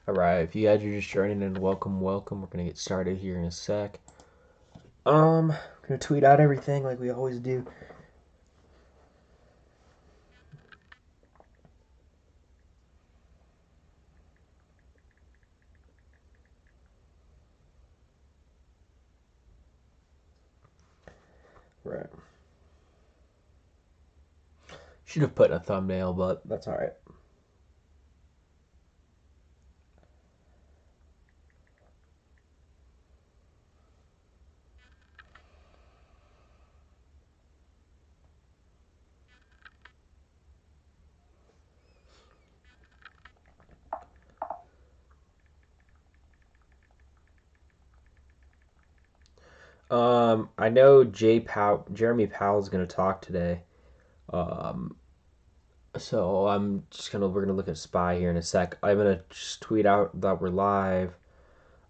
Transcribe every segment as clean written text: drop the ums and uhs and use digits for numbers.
All right, if you guys are just joining in, welcome, welcome. We're gonna get started here in a sec. Gonna tweet out everything like we always do. Right. Should have put in a thumbnail, but that's all right. I know Jeremy Powell's gonna talk today. Um, so we're gonna look at Spy here in a sec. I'm gonna just tweet out that we're live.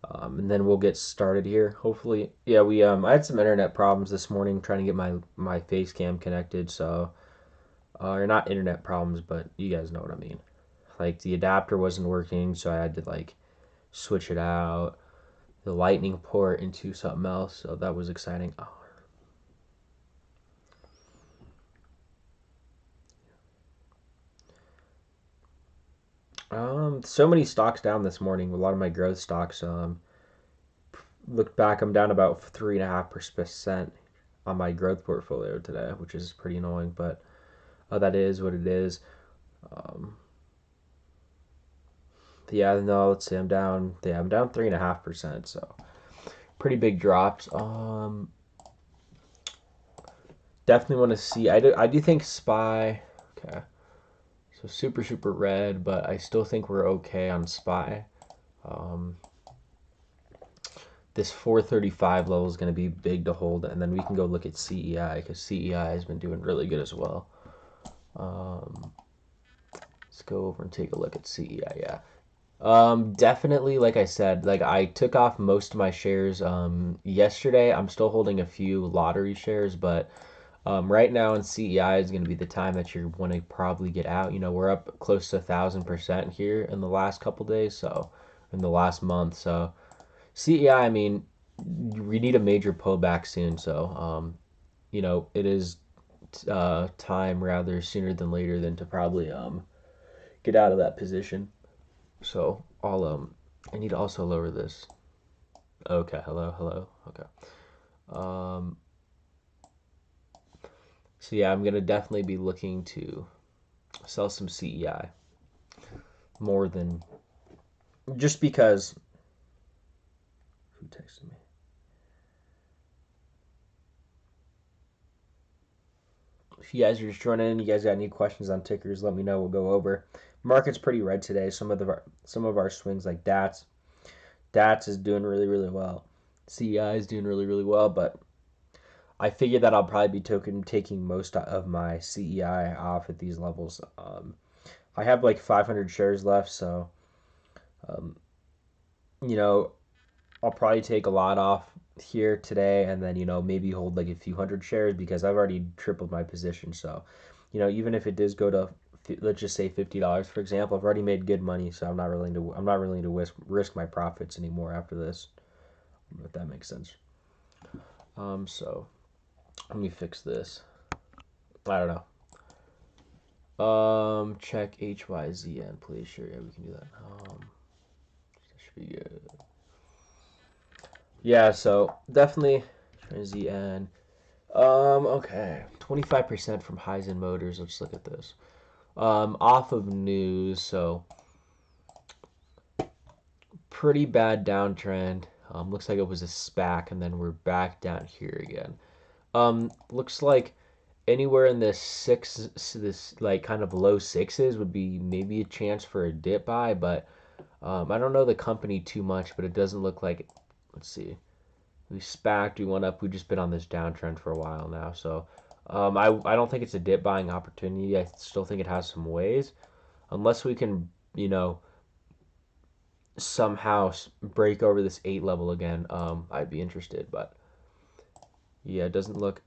And then we'll get started here. Hopefully, yeah. I had some internet problems this morning trying to get my face cam connected. So, or not internet problems, but you guys know what I mean. Like the adapter wasn't working, so I had to like switch it out. The lightning port into something else. So that was exciting. Oh. So many stocks down this morning. A lot of my growth stocks. Looked back, I'm down about 3.5% on my growth portfolio today, which is pretty annoying, but that is what it is. Um, yeah, no, let's see, I'm down. Yeah, I'm down 3.5%. So pretty big drops. Definitely want to see. I do think Spy. Okay, so super red, but I still think we're okay on Spy. Um, this 435 level is going to be big to hold, and then we can go look at CEI because CEI has been doing really good as well. Um, let's go over and take a look at CEI. Yeah. Definitely, like I said, like I took off most of my shares yesterday. I'm still holding a few lottery shares, but right now in CEI is going to be the time that you want to probably get out. You know, we're up close to 1,000% here in the last couple days, so in the last month. So CEI, I mean, we need a major pullback soon. So it is time rather sooner than later than to probably get out of that position. So I need to also lower this. Okay, hello, hello. Okay. Um, so yeah, I'm gonna definitely be looking to sell some CEI more than just because. Who texted me? If you guys are just joining in, you guys got any questions on tickers, let me know. We'll go over. Market's pretty red today. Some of our swings like DATS is doing really well. CEI is doing really well, but I figured that I'll probably be taking most of my CEI off at these levels. I have like 500 shares left, so um, you know I'll probably take a lot off here today, and then maybe hold like a few hundred shares because I've already tripled my position. So even if it does go to let's just say $50 for example, I've already made good money, so I'm not willing to risk my profits anymore after this. If that makes sense. So let me fix this. I don't know. Check HYZN, please. Sure, yeah, we can do that. That should be good. Yeah, so definitely ZN. Okay. 25% from Heisen Motors. Let's look at this. Off of news, so pretty bad downtrend. Looks like it was a SPAC, and then we're back down here again. Looks like anywhere in this like kind of low sixes would be maybe a chance for a dip buy, but I don't know the company too much, but it doesn't look like. Let's see. We SPAC'd, we went up. We've just been on this downtrend for a while now, so I don't think it's a dip buying opportunity. I still think it has some ways, unless we can somehow break over this 8 level again. I'd be interested, but yeah, it doesn't look.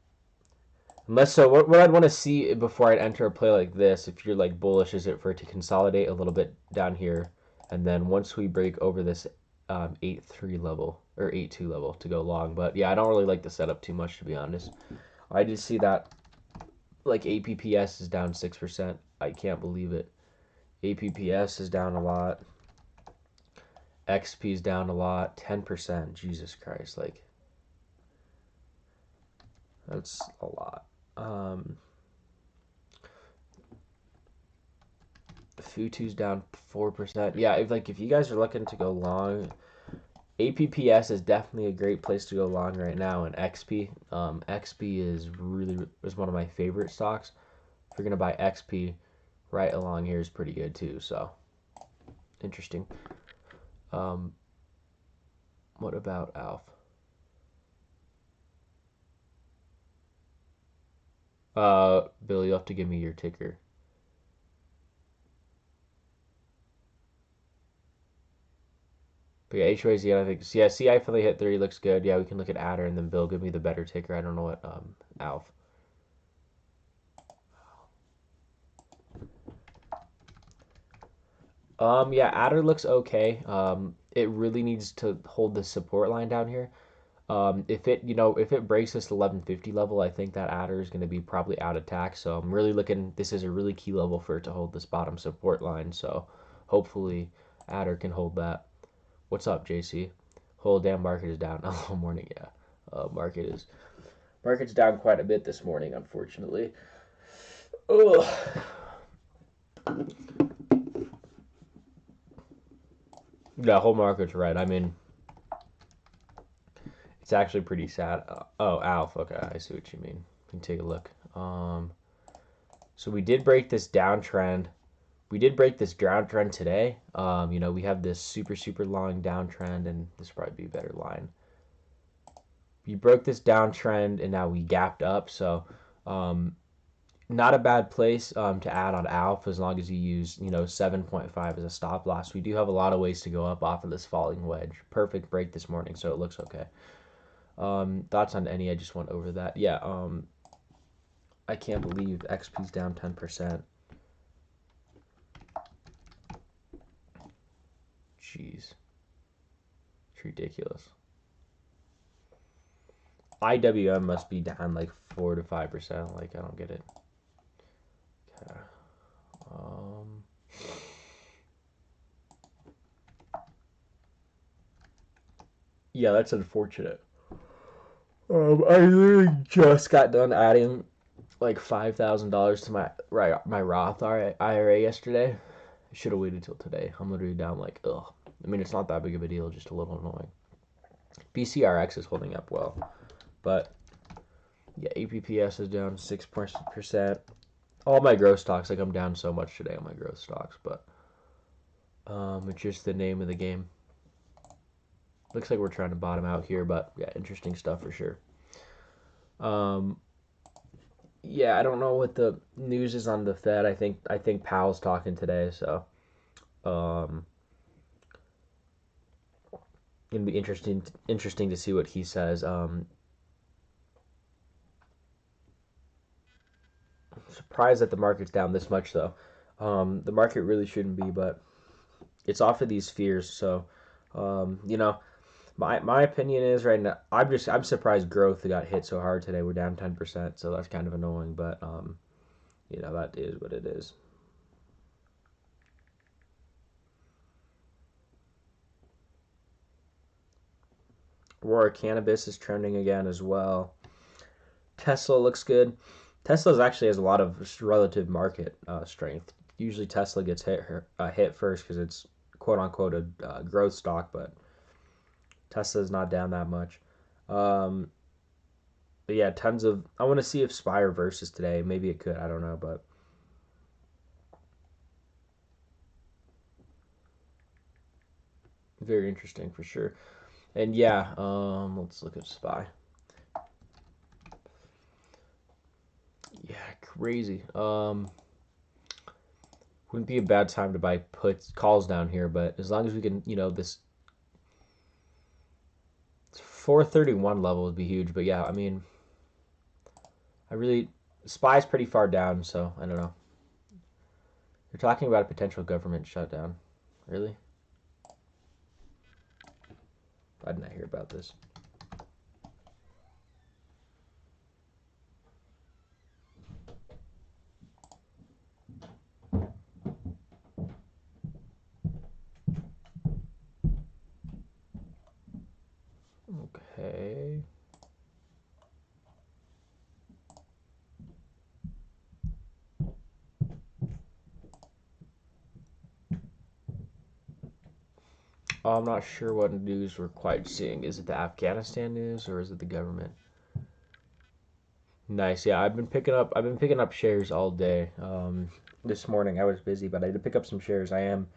Unless so, what I'd want to see before I'd enter a play like this, if you're like bullish, is it for it to consolidate a little bit down here And then once we break over this 8.3 level or 8.2 level to go long. But yeah, I don't really like the setup too much, to be honest. I did see that like APPS is down 6%. I can't believe it. APPS is down a lot. XP is down a lot. 10%. Jesus Christ. Like, that's a lot. Futu's down 4%. Yeah, if you guys are looking to go long, APPS is definitely a great place to go long right now. And XP, XP is one of my favorite stocks. If you're gonna buy XP, right along here is pretty good too. So interesting. Um, what about ALF? Bill, you have to give me your ticker. But yeah, HYZ, I think. Yeah, CI finally hit 30, looks good. Yeah, we can look at Adder, and then Bill, give me the better ticker. I don't know what ALF. Yeah, Adder looks okay. It really needs to hold the support line down here. If it breaks this 1150 level, I think that Adder is going to be probably out of tax. So I'm really looking. This is a really key level for it to hold this bottom support line. So hopefully Adder can hold that. What's up, JC? Whole damn market is down. Oh, morning, yeah. Market's down quite a bit this morning, unfortunately. Ugh. Yeah, whole market's right. I mean, it's actually pretty sad. Oh, Alf. Okay, I see what you mean. You can take a look. So we did break this downtrend. We did break this downtrend today. We have this super, super long downtrend, and this will probably be a better line. We broke this downtrend, and now we gapped up. So, not a bad place to add on ALF as long as you use 7.5 as a stop loss. We do have a lot of ways to go up off of this falling wedge. Perfect break this morning, so it looks okay. Thoughts on any? I just went over that. Yeah. I can't believe XP's down 10%. Jeez, it's ridiculous. IWM must be down like 4 to 5%. Like, I don't get it. Okay. Yeah, that's unfortunate. I literally just got done adding like $5,000 to my Roth IRA yesterday. I should have waited till today. I'm literally down like ugh. I mean, it's not that big of a deal, just a little annoying. BCRX is holding up well, but yeah, APPS is down 6%. All my growth stocks, like I'm down so much today on my growth stocks, but it's just the name of the game. Looks like we're trying to bottom out here, but yeah, interesting stuff for sure. Yeah, I don't know what the news is on the Fed. I think Powell's talking today, so um, it'll be interesting to see what he says. Surprised that the market's down this much though. The market really shouldn't be, but it's off of these fears. So, you know, my opinion is right now. I'm surprised growth got hit so hard today. We're down 10%, so that's kind of annoying. But that is what it is. Aurora Cannabis is trending again as well. Tesla looks good. Tesla actually has a lot of relative market strength. Usually Tesla gets hit first because it's quote unquote a growth stock, but Tesla's not down that much. Um, but yeah, tons of. I want to see if SPY reverses today. Maybe it could. I don't know, but very interesting for sure. And yeah, let's look at SPY. Yeah, crazy. Wouldn't be a bad time to buy puts calls down here, but as long as we can, this 431 level would be huge. But yeah, I mean, SPY's pretty far down, so I don't know. You're talking about a potential government shutdown. Really? I did not hear about this. Okay. I'm not sure what news we're quite seeing. Is it the Afghanistan news or is it the government? Nice. Yeah, I've been picking up shares all day. This morning I was busy, but I did pick up some shares. I am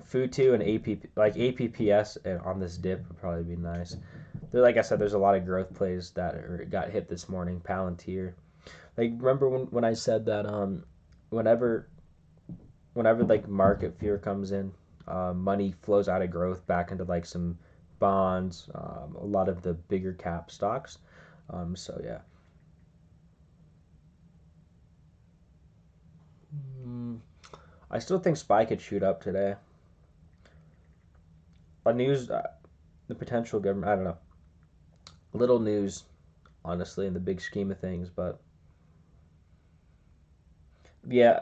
Futu and APP, like APPS, and on this dip would probably be nice. Like I said, there's a lot of growth plays that got hit this morning. Palantir. Like remember when I said that whenever whenever like market fear comes in, money flows out of growth back into like some bonds, a lot of the bigger cap stocks. So yeah. Mm, I still think SPY could shoot up today. News, the potential government. I don't know. Little news, honestly, in the big scheme of things, but yeah.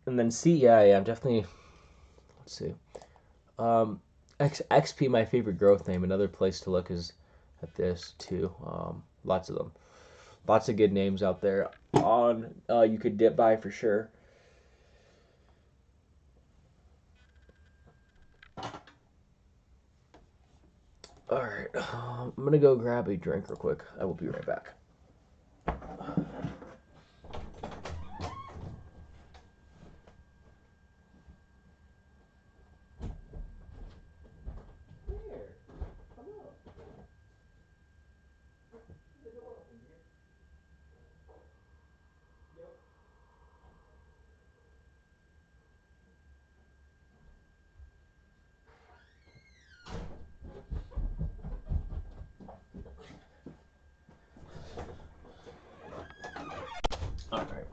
And then C, yeah, I'm definitely. Let's see. Um, XP, my favorite growth name. Another place to look is at this too. Lots of them. Lots of good names out there. On you could dip by for sure. All right, I'm gonna go grab a drink real quick. I will be right back. All right.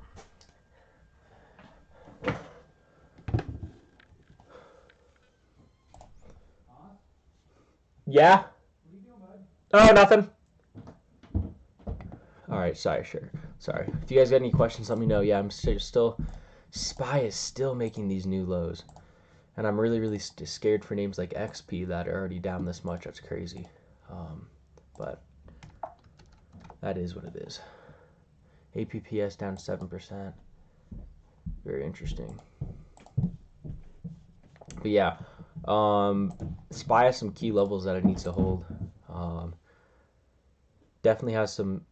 Yeah. Oh, nothing. All right. Sorry. Sure. Sorry. If you guys got any questions, let me know. Yeah, I'm still. SPY is still making these new lows, and I'm really, really scared for names like XP that are already down this much. That's crazy. Um, but that is what it is. APPS down 7%. Very interesting. But yeah, SPY has some key levels that it needs to hold. Um, Definitely has some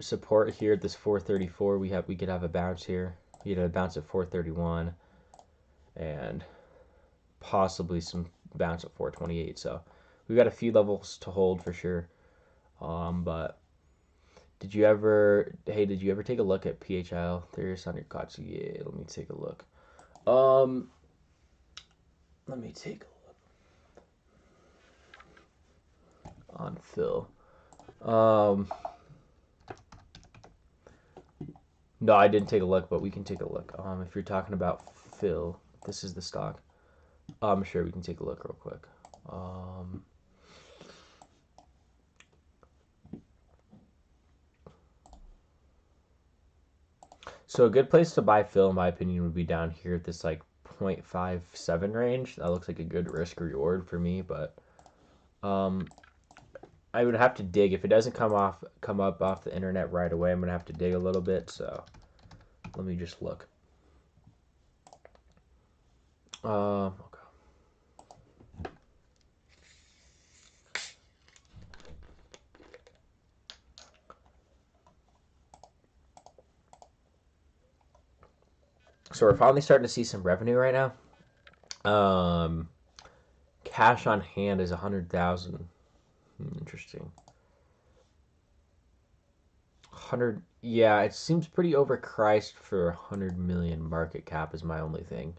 support here at this 434. We could have a bounce here. We could have a bounce at 431 and possibly some bounce at 428. So we got a few levels to hold for sure. But did you ever take a look at PHIL? There's on your Katsu. Yeah, let me take a look. Um, Let me take a look on Phil. Um, no, I didn't take a look, but we can take a look. If you're talking about Phil, this is the stock. I'm sure we can take a look real quick. So a good place to buy Phil, in my opinion, would be down here at this like 0.57 range. That looks like a good risk reward for me, but um, I would have to dig if it doesn't come up off the internet right away. I'm gonna have to dig a little bit. So let me just look. Okay. So we're finally starting to see some revenue right now. Cash on hand is 100,000. Interesting. 100. Yeah, it seems pretty overpriced for 100 million market cap. Is my only thing.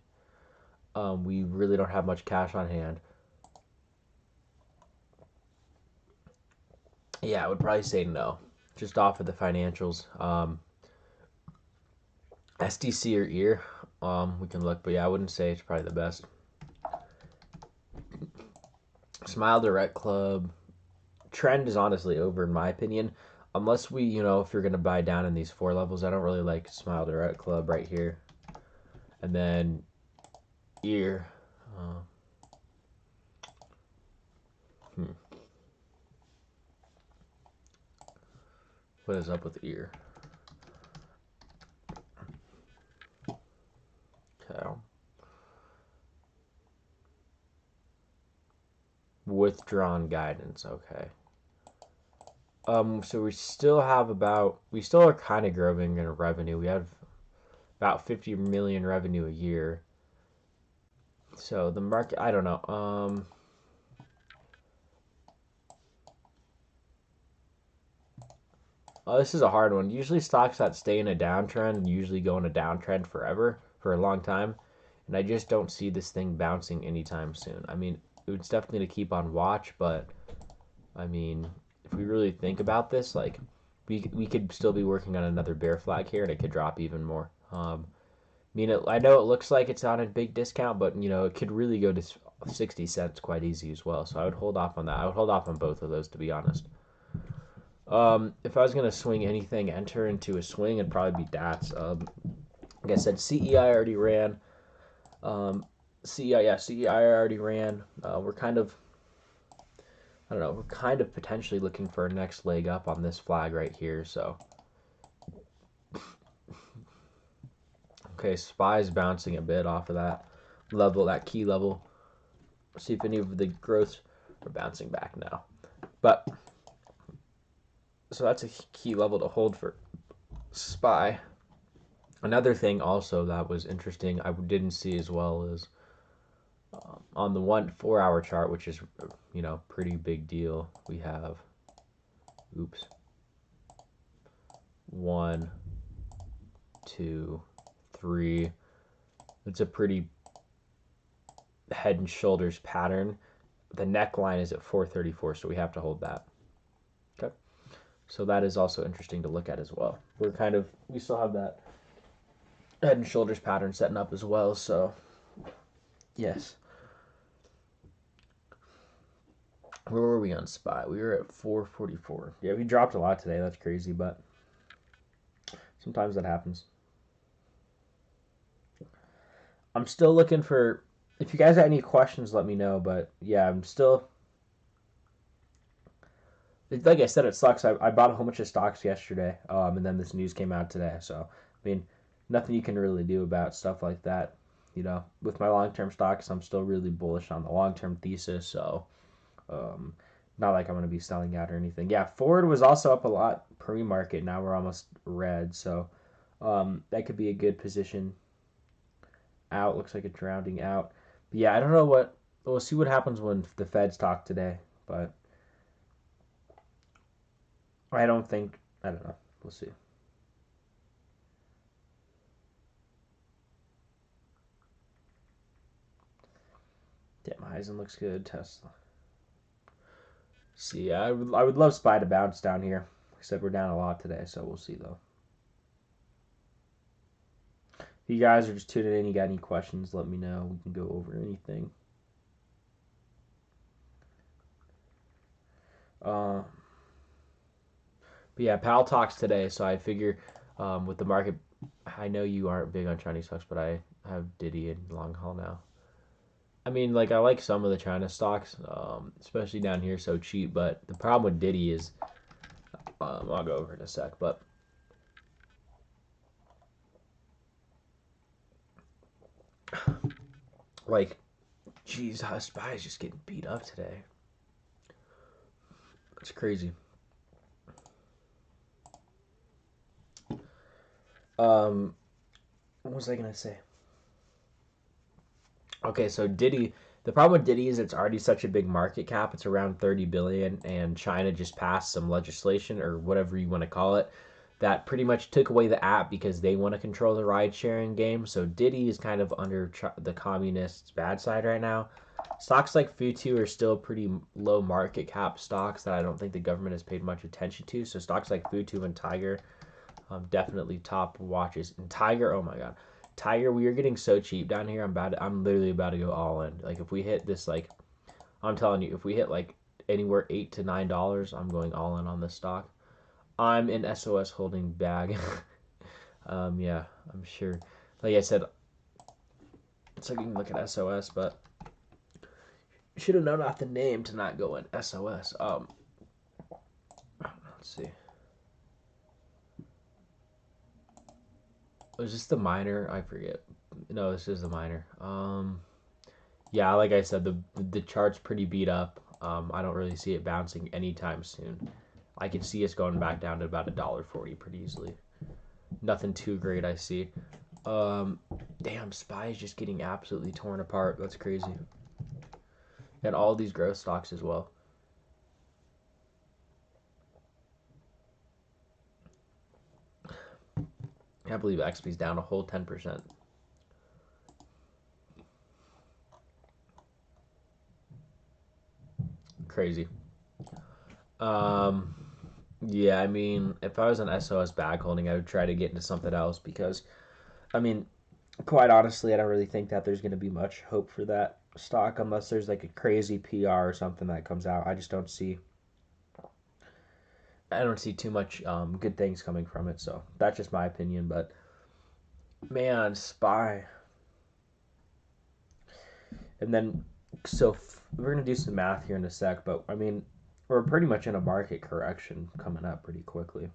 We really don't have much cash on hand. Yeah, I would probably say no, just off of the financials. SDC or EAR, we can look, but yeah, I wouldn't say it's probably the best. Smile Direct Club trend is honestly over in my opinion. Unless we, if you're gonna buy down in these 4 levels, I don't really like Smile Direct Club right here. And then ear. Uh, hmm. What is up with ear? Okay. Withdrawn guidance. Okay. So we still are kind of growing in revenue. We have about 50 million revenue a year. So the market, I don't know. Oh, this is a hard one. Usually stocks that stay in a downtrend usually go in a downtrend forever, for a long time. And I just don't see this thing bouncing anytime soon. I mean, it's definitely to keep on watch, but I mean, if we really think about this, like we could still be working on another bear flag here, and it could drop even more. I know it looks like it's on a big discount, but it could really go to 60 cents quite easy as well. So I would hold off on that. I would hold off on both of those, to be honest. If I was gonna swing anything, enter into a swing, it'd probably be DATS. Like I said, CEI already ran. CEI already ran. We're kind of, I don't know, we're kind of potentially looking for a next leg up on this flag right here. So, okay, SPY's bouncing a bit off of that level, that key level. See if any of the growths are bouncing back now. But so that's a key level to hold for SPY. Another thing also that was interesting I didn't see as well is on the 4 hour chart, which is pretty big deal. We have, oops, 1, 2, 3. It's a pretty head and shoulders pattern. The neckline is at 434, so we have to hold that. Okay, so that is also interesting to look at as well. We still have that head and shoulders pattern setting up as well. So yes. Where were we on SPY? We were at 444. Yeah, we dropped a lot today. That's crazy, but sometimes that happens. I'm still looking for. If you guys have any questions, let me know. But yeah, I'm still. Like I said, it sucks. I bought a whole bunch of stocks yesterday, and then this news came out today. So I mean, nothing you can really do about stuff like that. With my long-term stocks, I'm still really bullish on the long-term thesis. So um, not like I'm going to be selling out or anything. Yeah, Ford was also up a lot pre-market. Now we're almost red, so that could be a good position out. Looks like it's rounding out. But yeah, I don't know what. We'll see what happens when the Feds talk today. But I don't think. I don't know. We'll see. Damn, Heisen looks good. Tesla. See, I would love SPY to bounce down here. Except we're down a lot today, so we'll see though. If you guys are just tuning in, you got any questions, let me know. We can go over anything. But yeah, Pal talks today, so I figure with the market, I know you aren't big on Chinese stocks, but I have Diddy and long haul now. I mean, like I like some of the China stocks, especially down here, so cheap. But the problem with Diddy is, I'll go over in a sec, but like, geez, how SPY is just getting beat up today. It's crazy. What was I gonna say? Okay, so Diddy. The problem with Diddy is it's already such a big market cap. It's around 30 billion, and China just passed some legislation or whatever you want to call it that pretty much took away the app because they want to control the ride sharing game. So Diddy is kind of under the communists' bad side right now. Stocks like Futu are still pretty low market cap stocks that I don't think the government has paid much attention to. So stocks like Futu and Tiger, definitely top watches. And Tiger, oh my god, Tiger, we are getting so cheap down here. I'm literally about to go all in. Like if we hit this, like I'm telling you, if we hit like anywhere $8 to $9, I'm going all in on this stock. I'm in SOS holding bag. Yeah, I'm sure. Like I said, it's like you can look at SOS, but should have known off the name to not go in SOS. Let's see. Was this the minor? I forget. No, this is the minor. Yeah, like I said, the chart's pretty beat up. I don't really see it bouncing anytime soon. I can see us going back down to about $1.40 pretty easily. Nothing too great I see. Damn, SPY is just getting absolutely torn apart. That's crazy. And all these growth stocks as well. I can't believe XP's down a whole 10%. Crazy. Yeah, I mean, if I was an SOS bag holding, I would try to get into something else because, I mean, quite honestly, I don't really think that there's going to be much hope for that stock unless there's like a crazy PR or something that comes out. I just don't see. I don't see too much good things coming from it. So that's just my opinion. But man, SPY, and then we're gonna do some math here in a sec. But I mean, we're pretty much in a market correction coming up pretty quickly.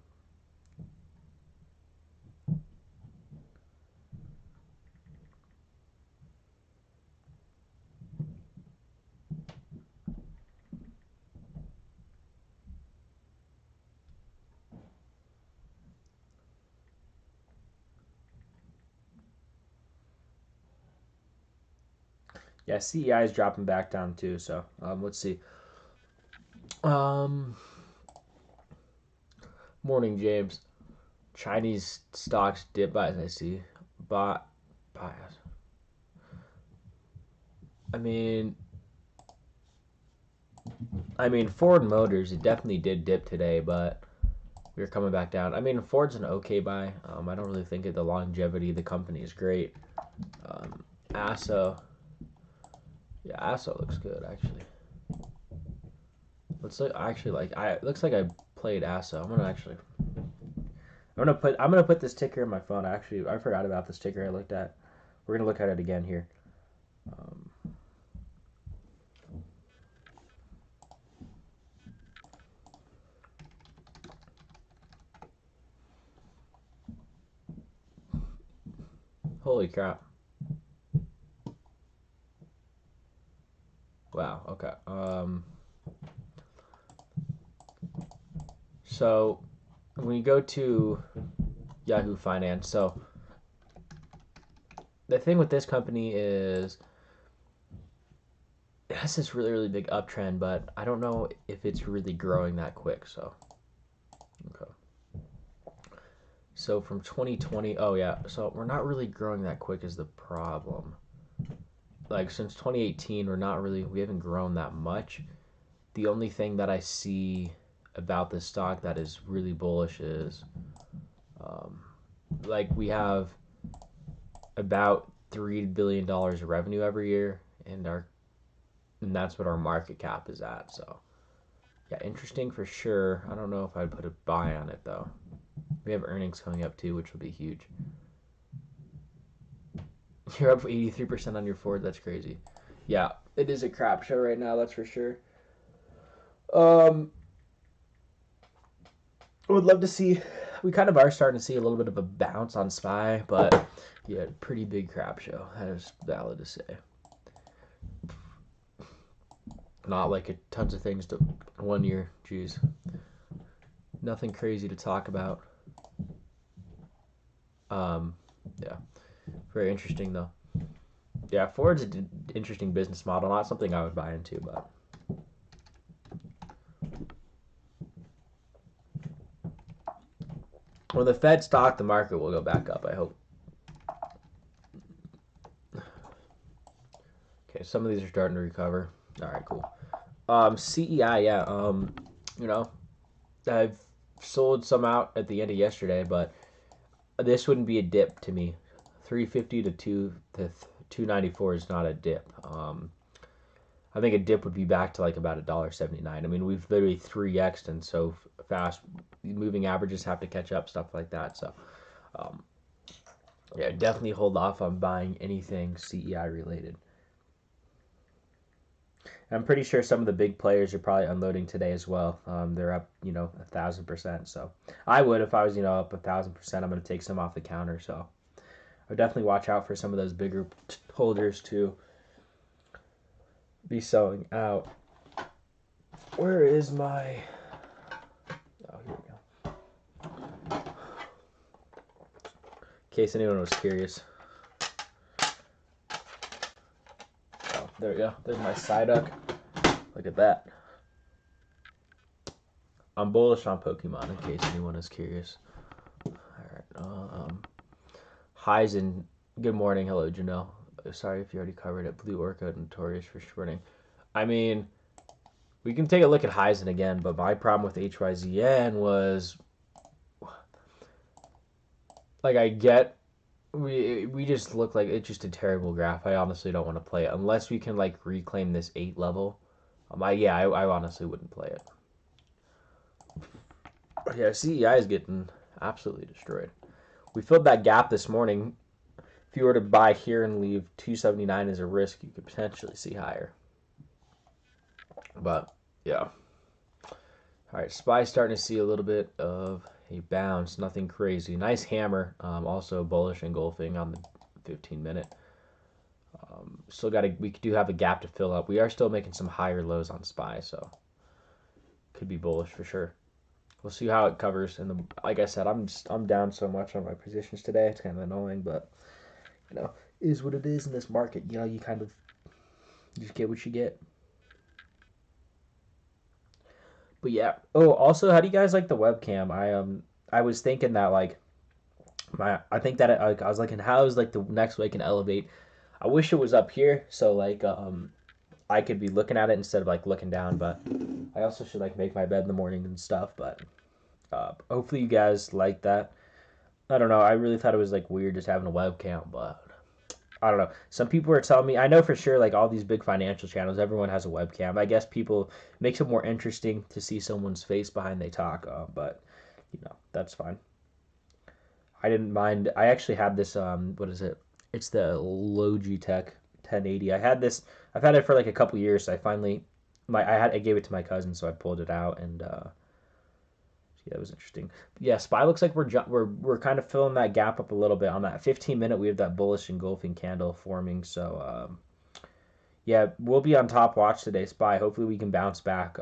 Yeah, CEI is dropping back down too. So let's see. Um, Morning, James. Chinese stocks dip by as I see. But bias. I mean, Ford Motors, it definitely did dip today, but we're coming back down. I mean, Ford's an okay buy. I don't really think the longevity of the company is great. ASSO, yeah, ASSO looks good actually. Looks like actually like I it looks like I played ASSO. I'm gonna put this ticker in my phone. Actually, I forgot about this ticker I looked at. We're gonna look at it again here. Um, Holy crap! Wow. Okay. So when you go to Yahoo Finance, so the thing with this company is it has this really really big uptrend, but I don't know if it's really growing that quick. So okay. So from 2020, oh yeah, so we're not really growing that quick is the problem. Like since 2018, we haven't grown that much. The only thing that I see about this stock that is really bullish is um, like we have about $3 billion of revenue every year, and that's what our market cap is at. So yeah, interesting for sure. I don't know if I'd put a buy on it though. We have earnings coming up too, which will be huge. You're up 83% on your Ford. That's crazy. Yeah, it is a crap show right now. That's for sure. Um, I would love to see. We kind of are starting to see a little bit of a bounce on SPY, but yeah, pretty big crap show. That is valid to say. Not like tons of things to 1 year. Jeez, nothing crazy to talk about. Um, yeah, very interesting though. Yeah, Ford's an interesting business model. Not something I would buy into, but when the Fed stock, the market will go back up. I hope. Okay, some of these are starting to recover. All right, cool. CEI, yeah. You know, I've sold some out at the end of yesterday, but this wouldn't be a dip to me. 350 to 294 is not a dip. I think a dip would be back to like about $1.79. I mean, we've literally 3x'd and so fast. Moving averages have to catch up, stuff like that. So, um, yeah, definitely hold off on buying anything CEI related. I'm pretty sure some of the big players are probably unloading today as well. They're up, 1,000%. So I would if I was, up 1,000%. I'm going to take some off the counter. So I would definitely watch out for some of those bigger holders to be selling out. Where is my? Oh, here we go. In case anyone was curious. Oh, there we go. There's my Psyduck. Look at that. I'm bullish on Pokemon in case anyone is curious. Alright. Heisen. Good morning. Hello, Janelle. Sorry if you already covered it. Blue Orca, notorious for shorting. I mean, we can take a look at Heisen again, but my problem with HYZN was, like, I get we just look like it's just a terrible graph. I honestly don't want to play it unless we can like reclaim this 8 level. I honestly wouldn't play it. Yeah, CEI is getting absolutely destroyed. We filled that gap this morning. If you were to buy here and leave 279 as a risk, you could potentially see higher. But yeah. All right, SPY starting to see a little bit of a bounce, nothing crazy. Nice hammer, also bullish engulfing on the 15-minute. We do have a gap to fill up. We are still making some higher lows on SPY, so could be bullish for sure. We'll see how it covers. And like I said, I'm down so much on my positions today. It's kind of annoying, but is what it is in this market. You kind of just get what you get. But yeah. Oh, also, how do you guys like the webcam? I was thinking that like I think that I was like, and how is like the next way I can elevate? I wish it was up here so like I could be looking at it instead of like looking down. But I also should like make my bed in the morning and stuff. But hopefully you guys like that. I don't know. I really thought it was like weird just having a webcam, but I don't know. Some people are telling me. I know for sure like all these big financial channels, everyone has a webcam. I guess people makes it more interesting to see someone's face behind they talk. But that's fine. I didn't mind. I actually had this. What is it? It's the Logitech 1080. I've had it for like a couple years. So I gave it to my cousin, so I pulled it out and yeah, that was interesting. But yeah, SPY looks like we're kind of filling that gap up a little bit on that 15-minute. We have that bullish engulfing candle forming. So yeah, we'll be on top watch today, SPY. Hopefully we can bounce back.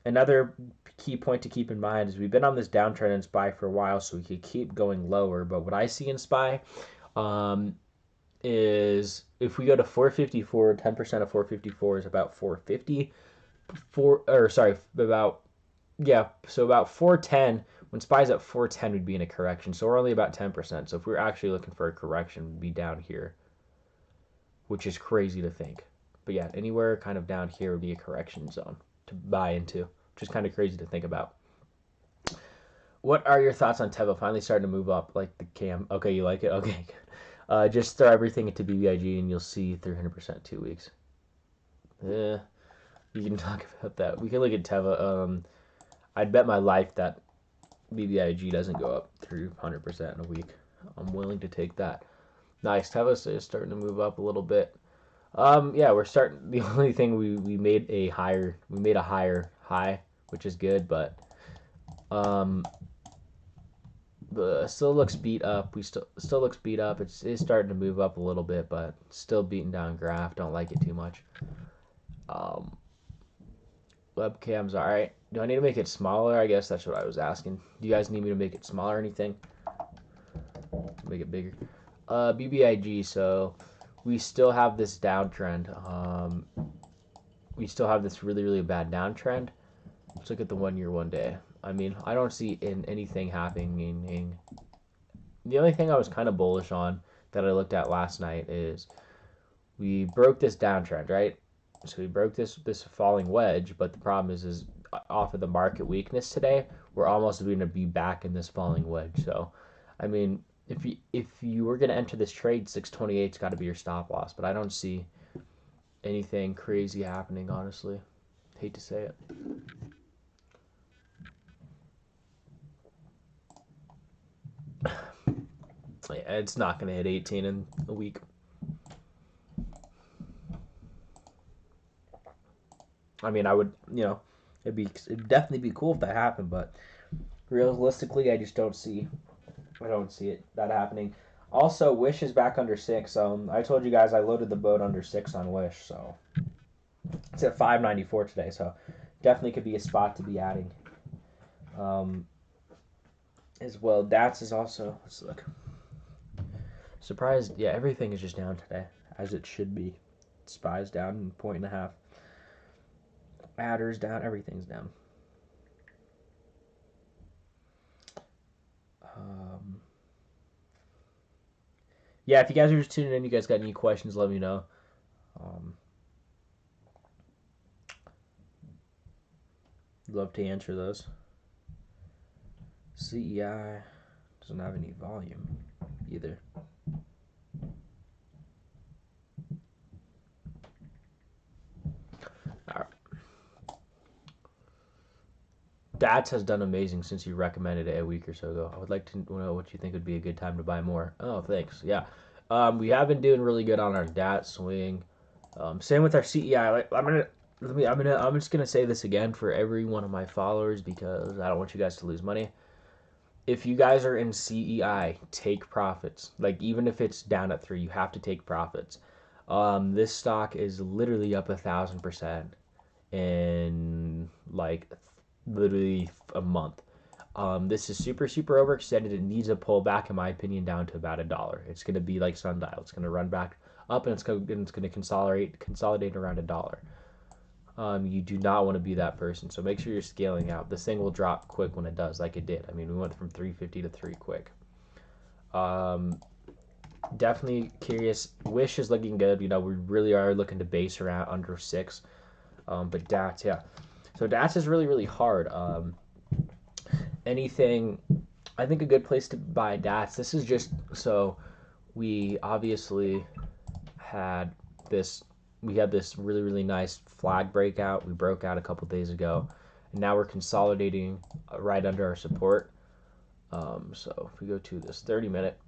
Another key point to keep in mind is we've been on this downtrend in SPY for a while, so we could keep going lower. But what I see in SPY is if we go to 454, 10% of 454 is about 450. So about 410. When SPY's at 410, we'd be in a correction. So we're only about 10%. So if we're actually looking for a correction, we'd be down here, which is crazy to think. But yeah, anywhere kind of down here would be a correction zone to buy into, which is kind of crazy to think about. What are your thoughts on Teva finally starting to move up like the cam? Okay, you like it? Okay, good. Just throw everything into BBIG and you'll see 300% 2 weeks. Yeah, we can talk about that. We can look at Teva. I'd bet my life that BBIG doesn't go up 300% in a week. I'm willing to take that. Nice. Teva is starting to move up a little bit. Yeah, we're starting. The only thing we made a higher high, which is good, but still looks beat up. We still looks beat up. It's starting to move up a little bit, but still beating down graph. Don't like it too much. Webcam's all right. Do I need to make it smaller? I guess that's what I was asking. Do you guys need me to make it smaller or anything? Make it bigger. BBIG. So we still have this downtrend. We still have this really, really bad downtrend. Let's look at the 1 year, 1 day. I mean, I don't see anything happening. The only thing I was kind of bullish on that I looked at last night is we broke this downtrend, right? So we broke this falling wedge, but the problem is off of the market weakness today, we're almost going to be back in this falling wedge. So, I mean, if you were going to enter this trade, 628's got to be your stop loss, but I don't see anything crazy happening, honestly. Hate to say it. Yeah, it's not going to hit 18 in a week. I mean, I would, it'd definitely be cool if that happened, but realistically, I don't see it that happening. Also, Wish is back under 6. I told you guys I loaded the boat under 6 on Wish, so it's at 594 today. So definitely could be a spot to be adding. Um, as well, DATS is also. Let's look. Surprised, yeah, everything is just down today, as it should be. SPY's down 1.5. Adders down, everything's down. Um, yeah, if you guys are just tuning in, you guys got any questions, let me know. Um, love to answer those. CEI doesn't have any volume either. All right. DATS has done amazing since you recommended it a week or so ago. I would like to know what you think would be a good time to buy more. Oh, thanks. Yeah, we have been doing really good on our DAT swing. Same with our CEI. I'm just gonna say this again for every one of my followers because I don't want you guys to lose money. If you guys are in CEI, take profits. Like even if it's down at 3, you have to take profits. This stock is literally up 1,000% in like literally a month. This is super overextended. It needs a pullback, in my opinion, down to about $1. It's going to be like Sundial. It's going to run back up, and it's going to consolidate around $1. You do not want to be that person, so make sure you're scaling out. This thing will drop quick when it does, like it did. I mean, we went from 350 to 3 quick. Definitely curious. Wish is looking good. We really are looking to base around under 6. But DATS, yeah. So DATS is really hard. Anything, I think a good place to buy DATS. This is just so we obviously had this. We had this really nice flag breakout. We broke out a couple days ago, and now we're consolidating right under our support. So if we go to this 30-minute,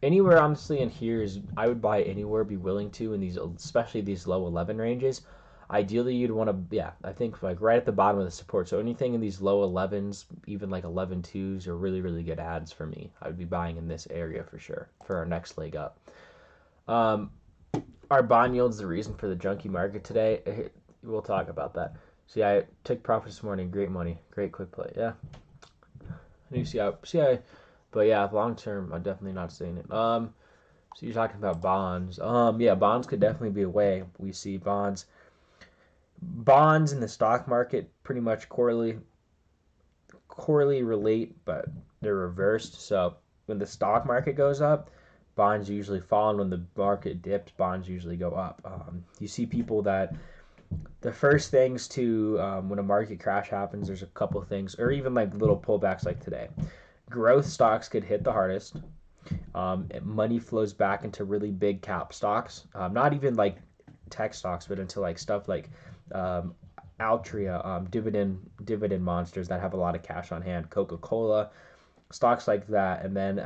anywhere honestly in here is I would buy anywhere, be willing to in these, especially these low 11 ranges. Ideally, you'd want to, yeah, I think like right at the bottom of the support. So anything in these low 11s, even like 11.2s, are really good ads for me. I would be buying in this area for sure for our next leg up. Our bond yield's the reason for the junky market today. We'll talk about that. See, I took profit this morning. Great money, great quick play. Yeah, new CI, but yeah, long term, I'm definitely not seeing it. So you're talking about bonds. Yeah, bonds could definitely be a way. We see bonds in the stock market pretty much quarterly relate, but they're reversed. So when the stock market goes up, bonds usually fall, and when the market dips, bonds usually go up. You see people that the first things to when a market crash happens, there's a couple things, or even like little pullbacks like today. Growth stocks could hit the hardest. Money flows back into really big cap stocks, not even like tech stocks, but into like stuff like Altria, dividend monsters that have a lot of cash on hand, Coca-Cola, stocks like that, and then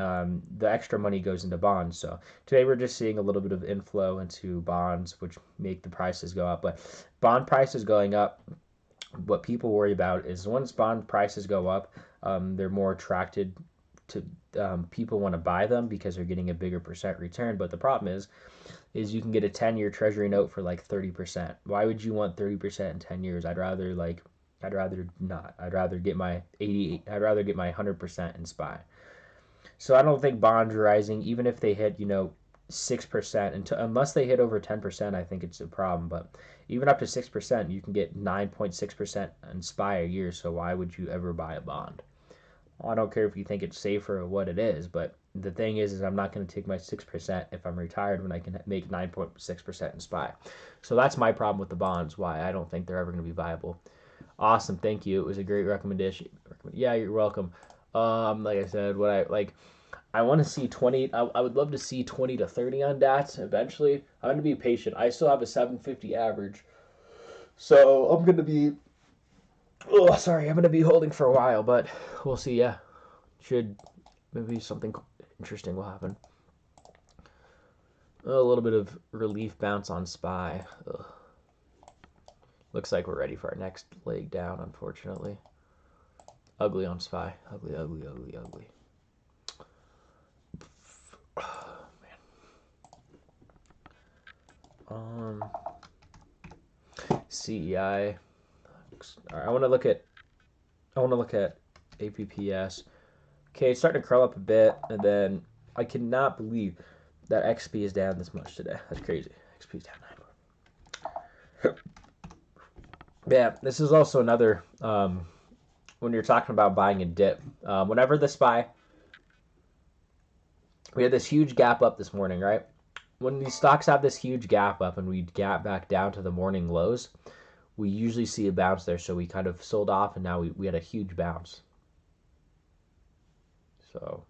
the extra money goes into bonds. So today we're just seeing a little bit of inflow into bonds, which make the prices go up. But bond prices going up, what people worry about is once bond prices go up, they're more attracted to people want to buy them because they're getting a bigger percent return. But the problem is you can get a 10-year treasury note for like 30%. Why would you want 30% in 10 years? I'd rather not. I'd rather get my 100% in SPY. So I don't think bonds are rising even if they hit, 6%, unless they hit over 10%, I think it's a problem. But even up to 6%, you can get 9.6% in SPY a year. So why would you ever buy a bond? Well, I don't care if you think it's safer or what it is, but the thing is I'm not going to take my 6% if I'm retired when I can make 9.6% in SPY. So that's my problem with the bonds, why I don't think they're ever going to be viable. Awesome, thank you. It was a great recommendation. Yeah, you're welcome. Like I said, I want to see 20. I would love to see 20 to 30 on DATS eventually. I'm going to be patient. I still have a 750 average. So I'm going to be. Oh, sorry. I'm going to be holding for a while, but we'll see. Yeah. Should. Maybe something interesting will happen. A little bit of relief bounce on SPY. Ugh. Looks like we're ready for our next leg down, unfortunately. Ugly on SPY. Ugly, ugly, ugly, ugly. Oh, man. CEI. All right, I want to look at APPS. Okay, it's starting to curl up a bit, and then I cannot believe that XP is down this much today. That's crazy. XP is down 9. Yeah, this is also another when you're talking about buying a dip. Whenever the SPY, we had this huge gap up this morning, right? When these stocks have this huge gap up and we gap back down to the morning lows, we usually see a bounce there. So we kind of sold off, and now we had a huge bounce. So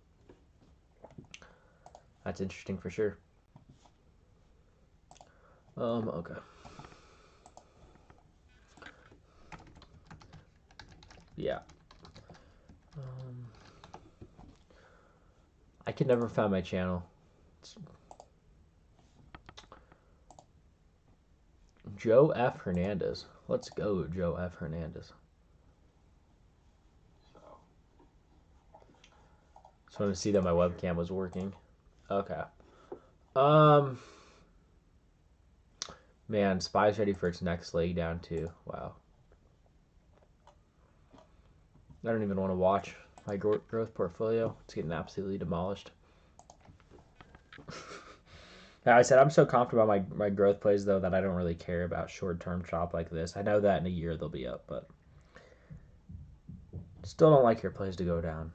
that's interesting for sure. Okay. Yeah. I can never find my channel. Joe F. Hernandez. Let's go, Joe F. Hernandez. Just wanted to see that my webcam was working. Okay. Man, SPY's ready for its next leg down too. Wow. I don't even want to watch my growth portfolio. It's getting absolutely demolished. I said I'm so confident about my growth plays, though, that I don't really care about short-term chop like this. I know that in a year they'll be up, but still don't like your plays to go down.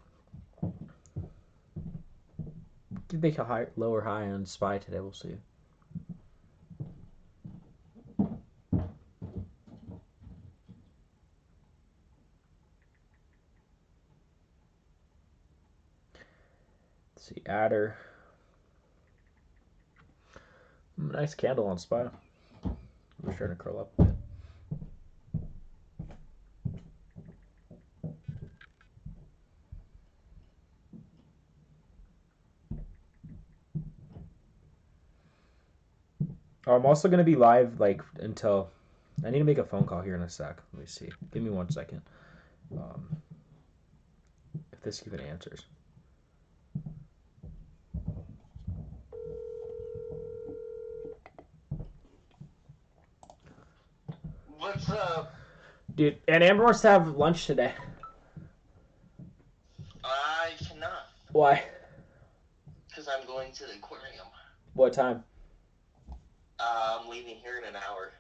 Could make a lower high on SPY today. We'll see. Let's see, Adder. Nice candle on SPY. I'm trying to curl up a bit. Oh, I'm also going to be live like until I need to make a phone call here in a sec. Let me see. Give me 1 second. If this even answers. What's up? Dude, and Amber wants to have lunch today. I cannot. Why? Because I'm going to the aquarium. What time? I'm leaving here in an hour.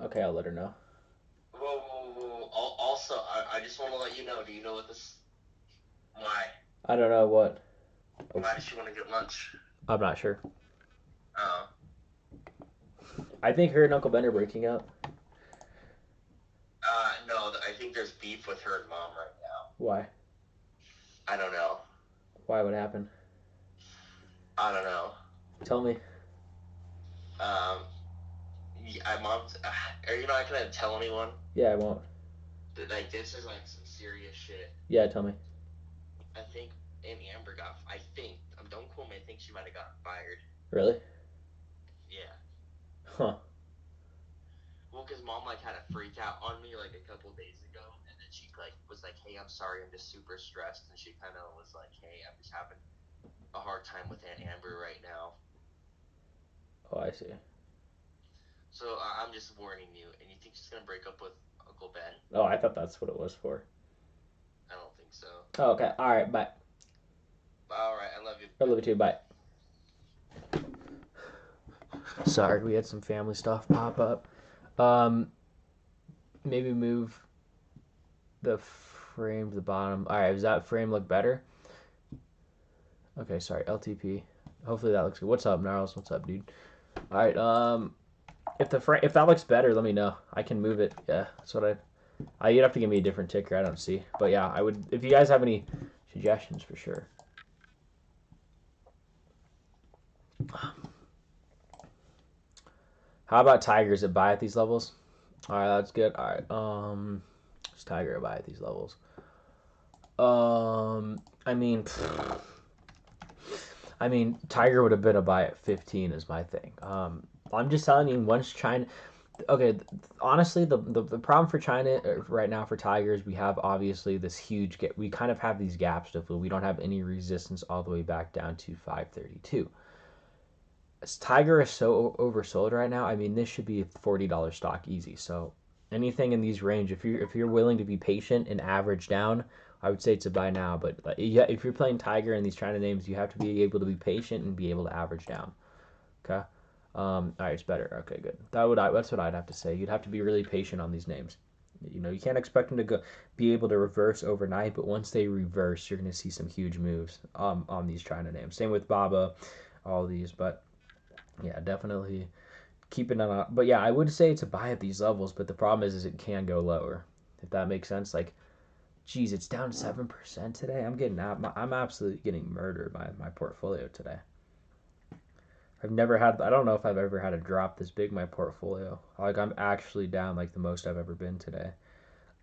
Okay, I'll let her know. Whoa. Also, I just want to let you know. Do you know what this... Why? I don't know what. Why does she want to get lunch? I'm not sure. Oh. I think her and Uncle Ben are breaking up. No, I think there's beef with her and Mom right now. Why? I don't know. Why? What happened? I don't know. Tell me. Mom's... Are you not going to tell anyone? Yeah, I won't. Like, this is, like, some serious shit. Yeah, tell me. I think Amber got... don't quote me, I think she might have gotten fired. Really? Yeah. Huh. Well, because Mom, like, had a freak out on me, like, a couple days ago, and then she, like, was like, hey, I'm sorry, I'm just super stressed, and she kind of was like, hey, I'm just having a hard time with Aunt Amber right now. Oh, I see. So, I'm just warning you, and you think she's gonna break up with Uncle Ben? Oh, I thought that's what it was for. I don't think so. Oh, okay. All right, bye. Alright, I love you. I love you too, bye. Sorry, we had some family stuff pop up. Maybe move the frame to the bottom. All right, does that frame look better? Okay, sorry, LTP. Hopefully that looks good. What's up, Gnarls? What's up, dude? All right, if that looks better, let me know. I can move it. Yeah, that's what you'd have to give me a different ticker. I don't see, but yeah, I would. If you guys have any suggestions for sure. How about Tigers at buy at these levels? All right, that's good. All right, it's Tiger at buy at these levels. I mean, Tiger would have been a buy at 15 is my thing. I'm just telling you, once China, okay, honestly, the problem for China right now for Tigers, we have obviously this huge get. We kind of have these gaps to fill. We don't have any resistance all the way back down to 532. As Tiger is so oversold right now, I mean, this should be a $40 stock easy. So anything in these range, if you're willing to be patient and average down, I would say it's a buy now. But yeah, if you're playing Tiger and these China names, you have to be able to be patient and be able to average down. Okay. All right, it's better. Okay, good. That's what I'd have to say. You'd have to be really patient on these names. You can't expect them to be able to reverse overnight, but once they reverse, you're going to see some huge moves on these China names. Same with Baba, all these. But yeah, definitely keep it on. But yeah, I would say it's a buy at these levels, but the problem is it can go lower. If that makes sense. Like, geez, it's down 7% today. I'm absolutely getting murdered by my portfolio today. I don't know if I've ever had a drop this big in my portfolio. Like, I'm actually down like the most I've ever been today.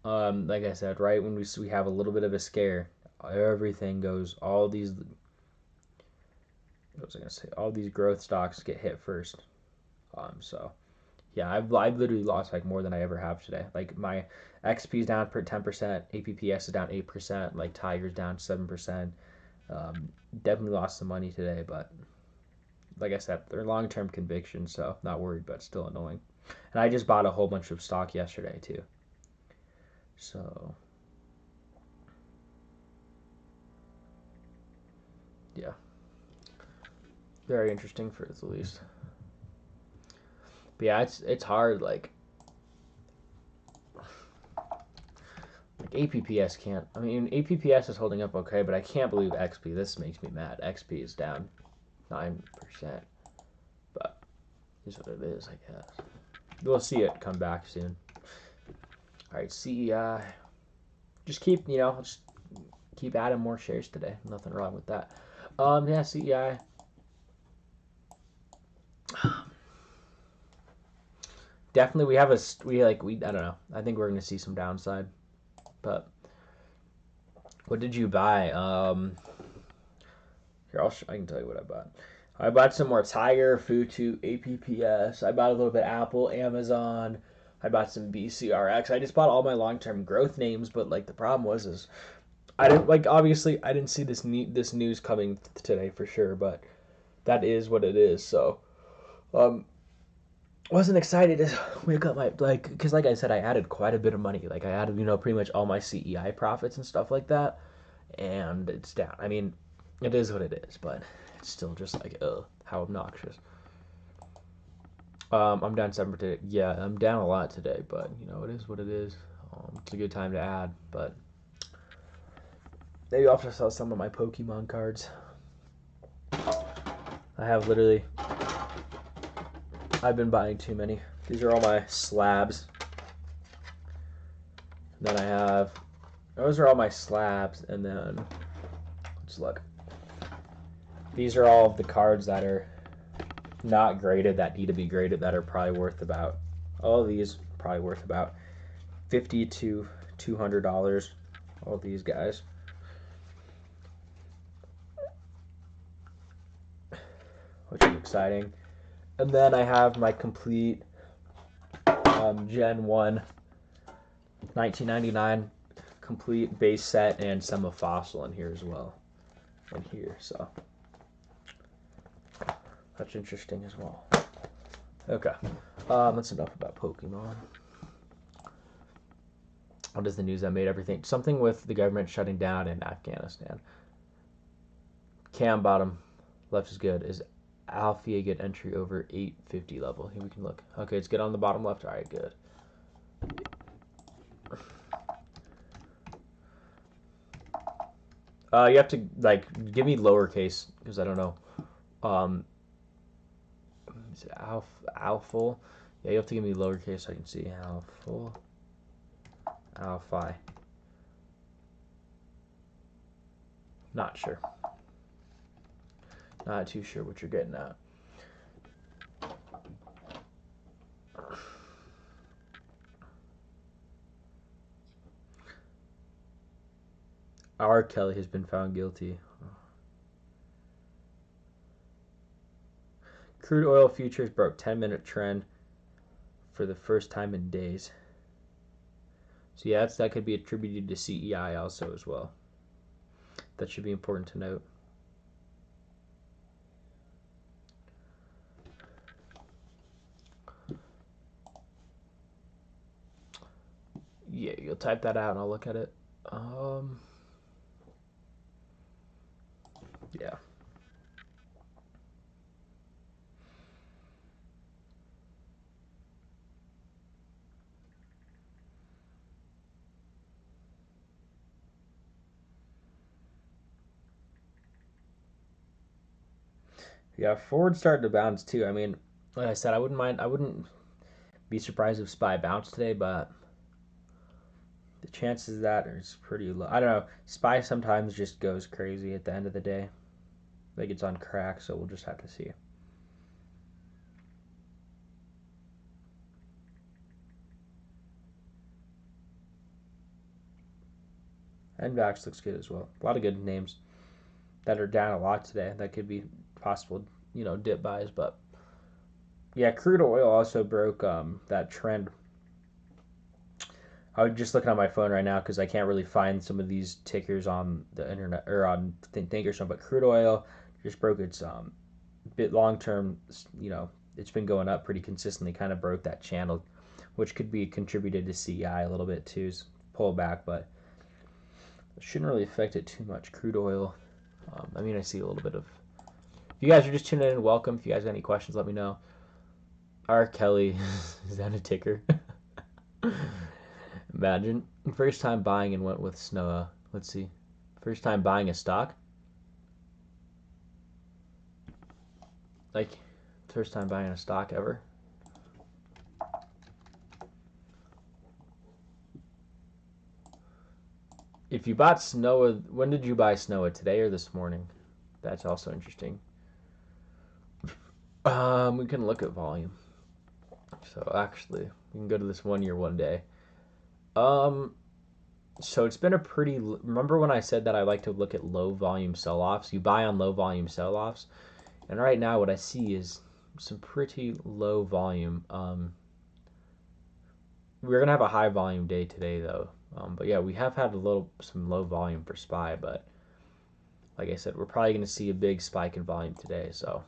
Like I said, right when we have a little bit of a scare, everything goes. What was I gonna say? All these growth stocks get hit first. So yeah, I've literally lost like more than I ever have today. Like my XP is down per 10%, APPS is down 8%, like Tiger's down 7%. Definitely lost some money today, but like I said, they're long-term convictions, so not worried, but still annoying. And I just bought a whole bunch of stock yesterday too. So yeah, very interesting for the least. But yeah, it's hard. Like APPS can't. I mean, APPS is holding up okay, but I can't believe XP. This makes me mad. XP is down 9%, but is what it is, I guess. We'll see it come back soon. All right, CEI. Just keep adding more shares today. Nothing wrong with that. Yeah, CEI. Definitely, I don't know. I think we're gonna see some downside. But what did you buy? Here, I can tell you what I bought. I bought some more Tiger, Futu, APPS. I bought a little bit Apple, Amazon. I bought some BCRX. I just bought all my long-term growth names, but like the problem was I didn't obviously I didn't see this news coming today for sure, but that is what it is. So, wasn't excited to wake up because like I said, I added quite a bit of money. Like I added pretty much all my CEI profits and stuff like that, and it's down. I mean, it is what it is, but it's still just like, how obnoxious. I'm down 7 today. Yeah, I'm down a lot today, but it is what it is. It's a good time to add, but maybe I'll have to sell some of my Pokemon cards. I've been buying too many. These are all my slabs. And then those are all my slabs, and then let's look. These are all of the cards that are not graded, that need to be graded, that are probably worth about, all of these probably worth about $50 to $200. All these guys. Which is exciting. And then I have my complete Gen 1 1999 complete base set and some of Fossil in here as well. In here, so that's interesting as well. Okay, that's enough about Pokemon. What is the news that made everything? Something with the government shutting down in Afghanistan. Cam bottom left is good. Is Alfie a good entry over 850 level? Here we can look. Okay, it's good on the bottom left. All right, good. You have to give me lowercase because I don't know. Is it Alpha? Yeah, you have to give me lowercase so I can see Alpha. Not sure. Not too sure what you're getting at. R. Kelly has been found guilty. Crude oil futures broke 10-minute trend for the first time in days. So yeah, that could be attributed to CEI also as well. That should be important to note. Yeah, you'll type that out and I'll look at it. Yeah. Yeah, Ford started to bounce too. I mean, like I said, I wouldn't be surprised if SPY bounced today, but the chances of that is pretty low. I don't know. SPY sometimes just goes crazy at the end of the day. Like it's on crack, so we'll just have to see. NVAX looks good as well. A lot of good names that are down a lot today. That could be possible, dip buys. But yeah, crude oil also broke that trend. I was just looking on my phone right now because I can't really find some of these tickers on the internet or on Thinkorswim. But crude oil just broke its bit long term. It's been going up pretty consistently. Kind of broke that channel, which could be contributed to CEI a little bit too. Pull back, but it shouldn't really affect it too much. Crude oil. I see a little bit of. If you guys are just tuning in, welcome. If you guys have any questions, let me know. R. Kelly, is that a ticker? Imagine. First time buying and went with Snowa. Let's see. First time buying a stock? Like, first time buying a stock ever? If you bought Snowa, when did you buy Snowa? Today or this morning? That's also interesting. We can look at volume. So actually, we can go to this 1 year, 1 day. So it's been a pretty. Remember when I said that I like to look at low volume sell offs? You buy on low volume sell offs, and right now what I see is some pretty low volume. We're gonna have a high volume day today though. But yeah, we have had some low volume for SPY, but like I said, we're probably gonna see a big spike in volume today. So.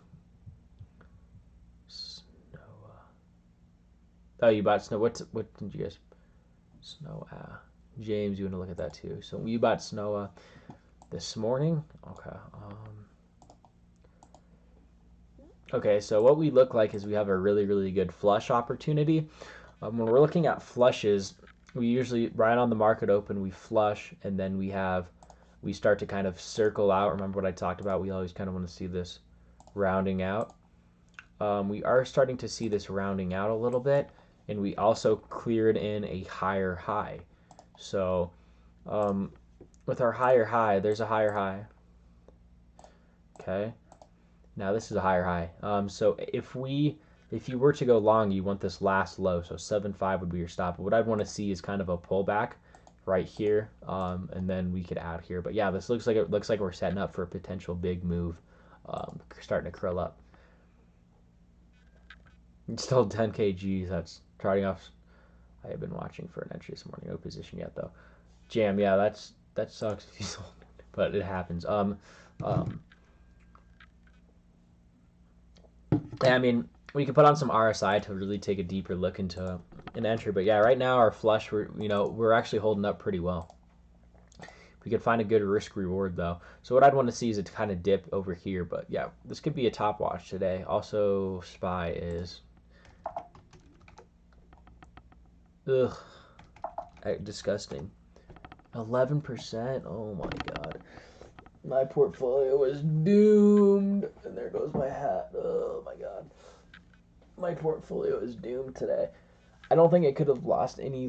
Oh, you bought Snow. What did you guys? Snow. James, you want to look at that too. So you bought Snow this morning. Okay. Okay. So what we look like is we have a really really good flush opportunity. When we're looking at flushes, we usually right on the market open we flush, and then we start to kind of circle out. Remember what I talked about? We always kind of want to see this rounding out. We are starting to see this rounding out a little bit, and we also cleared in a higher high. So with our higher high, there's a higher high. Okay. Now this is a higher high. So if you were to go long, you want this last low. So 7.5 would be your stop. But what I'd want to see is kind of a pullback right here, and then we could add here. But yeah, this looks like we're setting up for a potential big move, starting to curl up. It's still 10 kgs. That's starting off. I have been watching for an entry this morning. No position yet though. Jam, yeah, that sucks if you sold it, but it happens. I mean, we can put on some RSI to really take a deeper look into an entry, but yeah, right now our flush, we're actually holding up pretty well. We could find a good risk reward though. So what I'd want to see is it kind of dip over here, but yeah, this could be a top watch today. Also, SPY is. Ugh. Disgusting. 11%. Oh my god. My portfolio is doomed. And there goes my hat. Oh my god. My portfolio is doomed today. I don't think it could have lost any,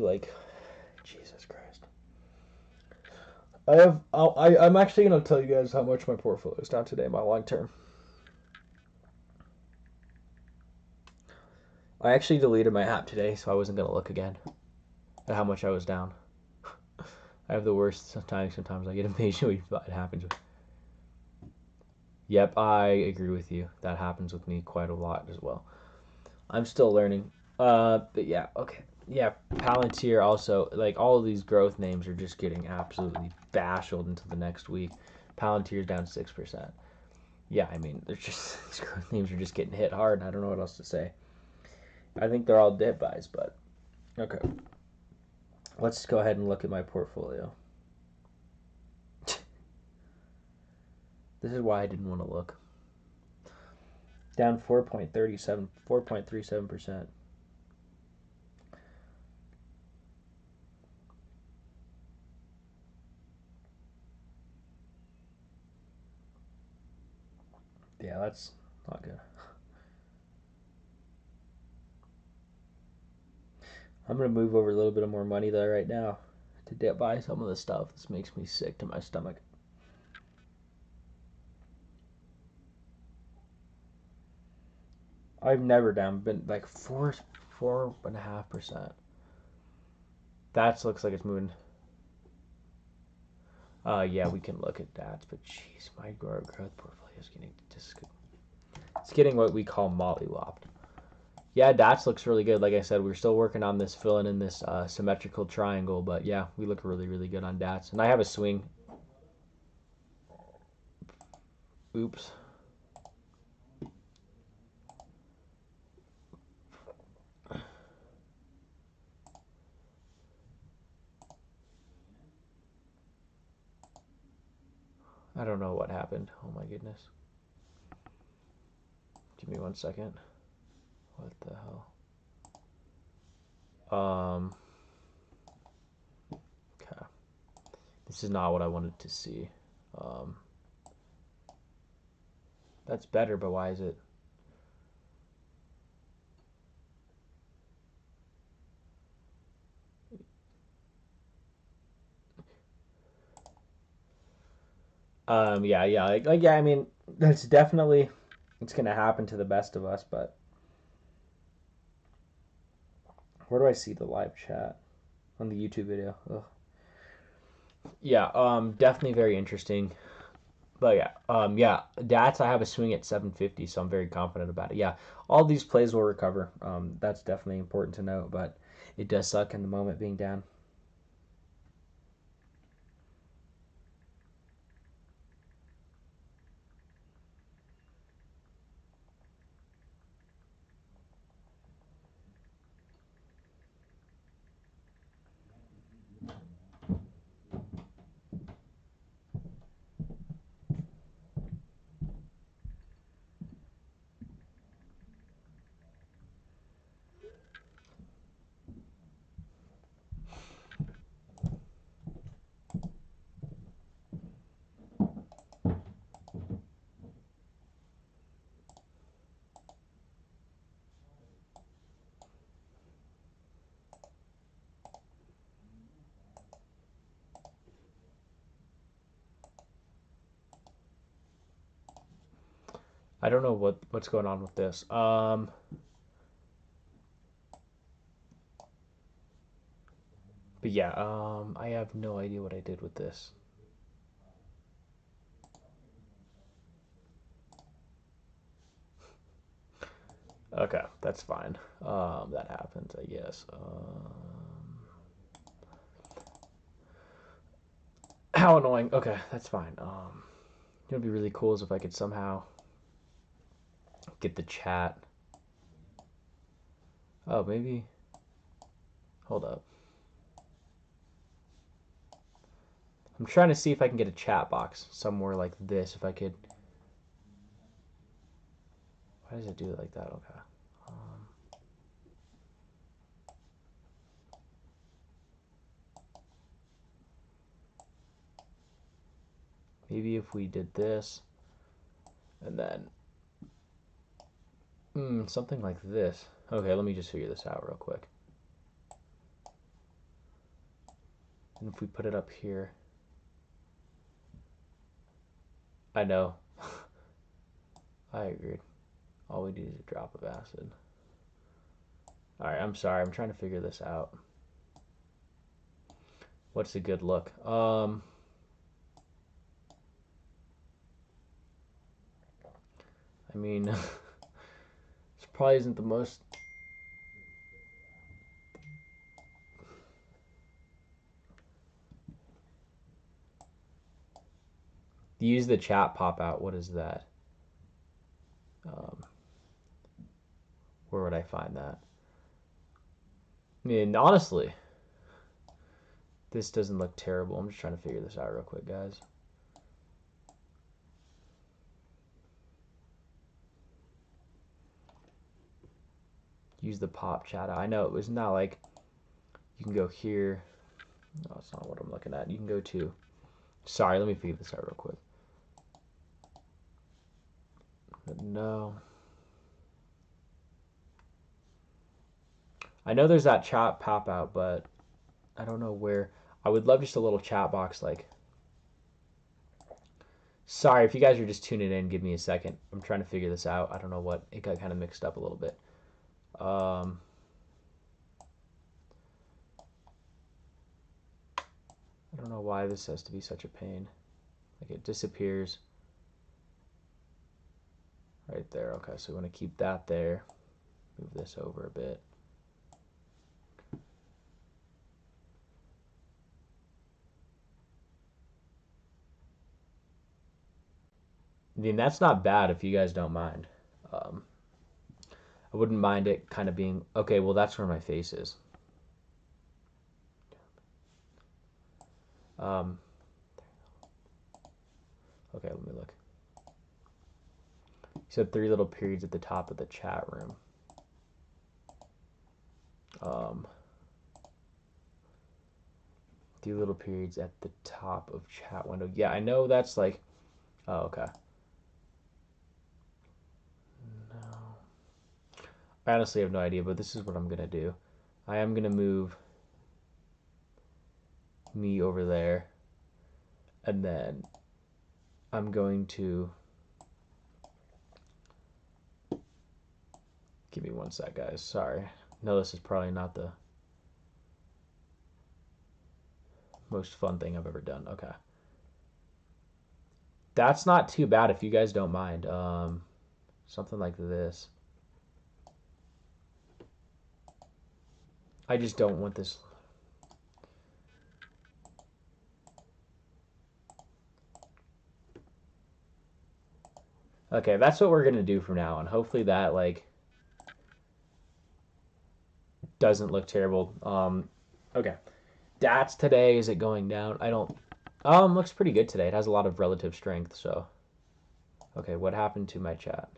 Jesus Christ. I'm actually gonna tell you guys how much my portfolio is down today, my long term. I actually deleted my app today, so I wasn't gonna look again at how much I was down. I have the worst sometimes. Sometimes I get impatient when it happens. Yep, I agree with you. That happens with me quite a lot as well. I'm still learning. But yeah, okay. Yeah, Palantir also, like all of these growth names are just getting absolutely bashed into the next week. Palantir's down 6%. Yeah, I mean, they're just these growth names are just getting hit hard. I don't know what else to say. I think they're all dead buys, but okay. Let's go ahead and look at my portfolio. This is why I didn't want to look. Down 4.37%. Yeah, that's not good. I'm gonna move over a little bit of more money though right now to buy some of the stuff. This makes me sick to my stomach. I've never down been like 4.5%. That looks like it's moving. Yeah, we can look at that, but jeez, my growth portfolio is getting it's getting what we call mollywopped. Yeah, DATS looks really good. Like I said, we're still working on this filling in this symmetrical triangle, but yeah, we look really, really good on DATS. And I have a swing. Oops. I don't know what happened. Oh my goodness. Give me 1 second. What the hell? Okay. This is not what I wanted to see. Um, that's better, but why is it? Yeah. Yeah. I mean, that's definitely it's gonna happen to the best of us. But where do I see the live chat on the YouTube video? Ugh. Yeah. Definitely very interesting. But yeah. DATS I have a swing at 750, so I'm very confident about it. Yeah, all these plays will recover. That's definitely important to note, but it does suck in the moment being down. I don't know what's going on with this. But yeah, I have no idea what I did with this. Okay, that's fine. That happens, I guess. How annoying. Okay, that's fine. It would be really cool is if I could somehow get the chat. Oh, maybe. Hold up. I'm trying to see if I can get a chat box somewhere like this. If I could. Why does it do it like that? Okay. Um, Maybe if we did this, and then something like this. Okay, let me just figure this out real quick. And if we put it up here, I know. I agreed. All we need is a drop of acid. All right, I'm sorry. I'm trying to figure this out. What's a good look? I mean, this probably isn't the most. Use the chat pop out. What is that? Um, where would I find that? I mean, honestly, this doesn't look terrible. I'm just trying to figure this out real quick, guys. Use the pop chat. I know it was not like you can go here. No, it's not what I'm looking at. You can go to. Sorry, let me figure this out real quick. No. I know there's that chat pop out, but I don't know where. I would love just a little chat box like. Sorry, if you guys are just tuning in, give me a second. I'm trying to figure this out. I don't know what. It got kind of mixed up a little bit. I don't know why this has to be such a pain. Like it disappears right there. Okay, so we want to keep that there. Move this over a bit. I mean, that's not bad if you guys don't mind. I wouldn't mind it kind of being, okay, well, that's where my face is. Okay, let me look. You said 3 little periods at the top of the chat room. 3 little periods at the top of chat window. Yeah, I know that's like, oh, okay. No. I honestly have no idea, but this is what I'm going to do. I am going to move me over there, and then I'm going to, give me one sec, guys. Sorry. No, this is probably not the most fun thing I've ever done. Okay. That's not too bad if you guys don't mind. Something like this. I just don't want this. Okay, that's what we're gonna do from now on. Hopefully that like doesn't look terrible. Okay. DATS today, is it going down? I don't. Looks pretty good today. It has a lot of relative strength. So, okay, what happened to my chat?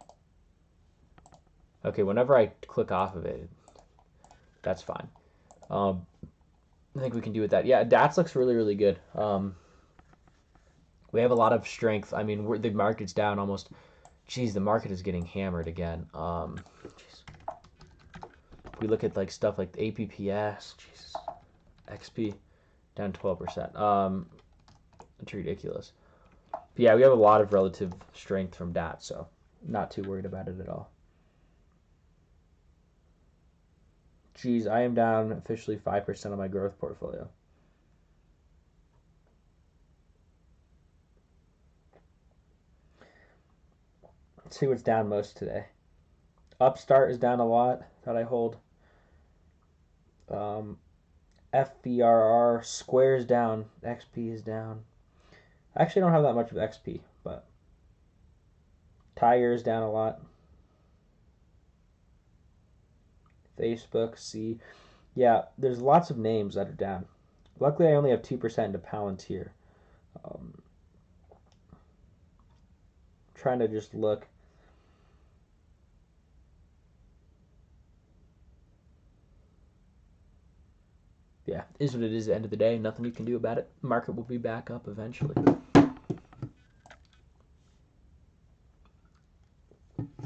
Okay, whenever I click off of it, that's fine. I think we can do with that. Yeah, DATS looks really, really good. We have a lot of strength. I mean, the market's down almost. Geez, the market is getting hammered again. If we look at like stuff like the APPS, Jesus, XP, down 12%. It's ridiculous. But yeah, we have a lot of relative strength from DAT, so not too worried about it at all. Geez, I am down officially 5% of my growth portfolio. Let's see what's down most today. Upstart is down a lot that I hold. FBRR, Square's down, XP is down. I actually don't have that much of XP, but Tiger's down a lot. Facebook, C. Yeah, there's lots of names that are down. Luckily, I only have 2% into Palantir. Trying to just look. Yeah, is what it is at the end of the day. Nothing you can do about it. Market will be back up eventually.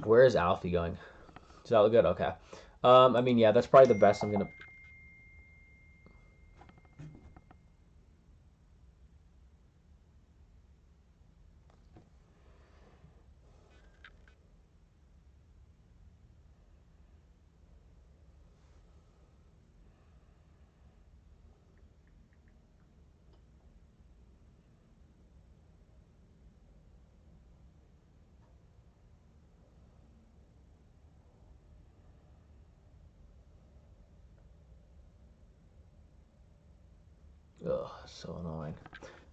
Where is Alfie going? Does that look good? Okay. I mean, yeah, that's probably the best I'm gonna. Ugh, so annoying.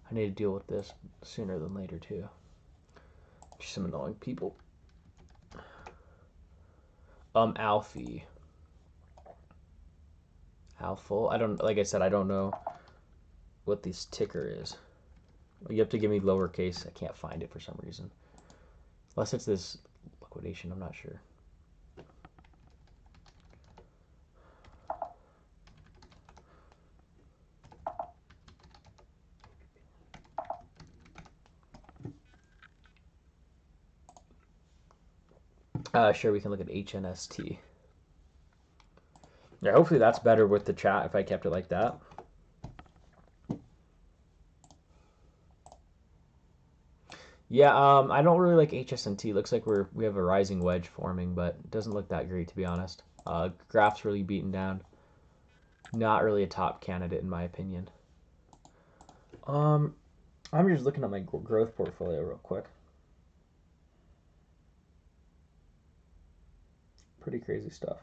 I need to deal with this sooner than later too. Just some annoying people. Alfie. Alful. I don't, like I said, I don't know what this ticker is. You have to give me lowercase. I can't find it for some reason. Unless it's this liquidation, I'm not sure. Sure, we can look at HNST. Yeah, hopefully that's better with the chat if I kept it like that. Yeah, I don't really like HSNT. Looks like we have a rising wedge forming, but it doesn't look that great to be honest. Graph's really beaten down. Not really a top candidate in my opinion. I'm just looking at my growth portfolio real quick. Pretty crazy stuff.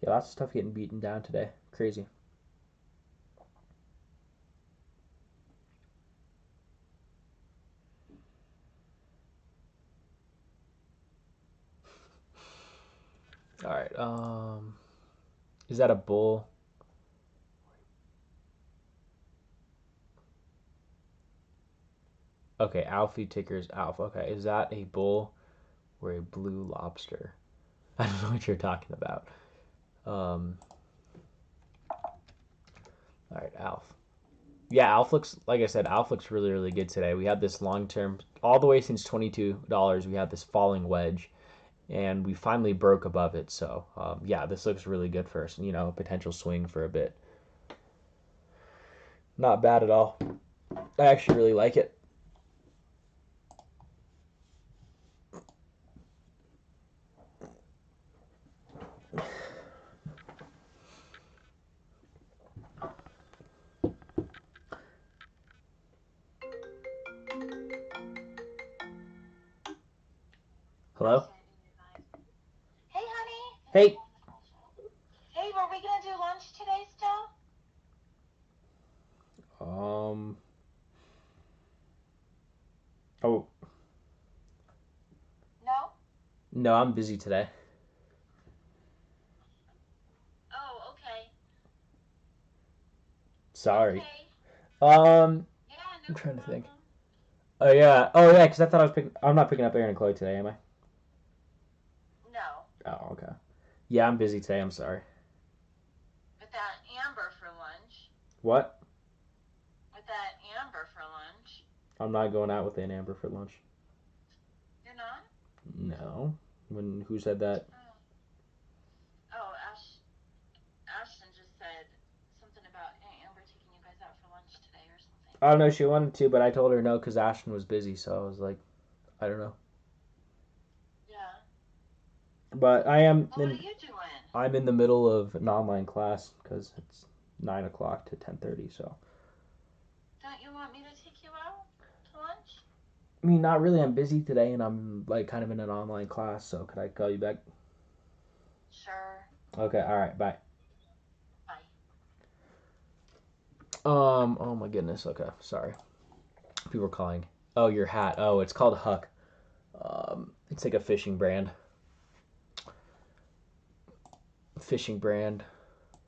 Yeah, lots of stuff getting beaten down today. Crazy. All right. Is that a bull? Okay, Alfie ticker's Alpha. Okay, is that a bull or a blue lobster? I don't know what you're talking about. All right, Alf. Yeah, Alf looks, like I said, Alf looks really, really good today. We had this long term, all the way since $22, we had this falling wedge, and we finally broke above it. So, yeah, this looks really good for us. You know, potential swing for a bit. Not bad at all. I actually really like it. Hello? Hey, honey. Hey. Hey, were we gonna do lunch today still? Oh, No? no, I'm busy today. Oh, okay. Sorry. Okay. Um, Yeah, I'm no trying to think. problem. Oh yeah. Oh yeah, because I thought I'm not picking up Aaron and Chloe today, am I? No. Oh, okay. Yeah, I'm busy today. I'm sorry. With that Amber for lunch. What? With that Amber for lunch. I'm not going out with Aunt Amber for lunch. You're not? No. Who said that? Oh. Oh, Ashton just said something about Amber taking you guys out for lunch today or something. I don't know. She wanted to, but I told her no because Ashton was busy. So I was like, I don't know. Yeah. But I am. Well, what are you doing? I'm in the middle of an online class because it's 9 o'clock to 10:30. So. Don't you want me to take you out to lunch? I mean, not really. I'm busy today, and I'm like kind of in an online class. So could I call you back? Sure. Okay. All right. Bye. Bye. Oh my goodness. Okay. Sorry. People are calling. Oh, your hat. Oh, it's called Huck. It's like a fishing brand. Fishing brand.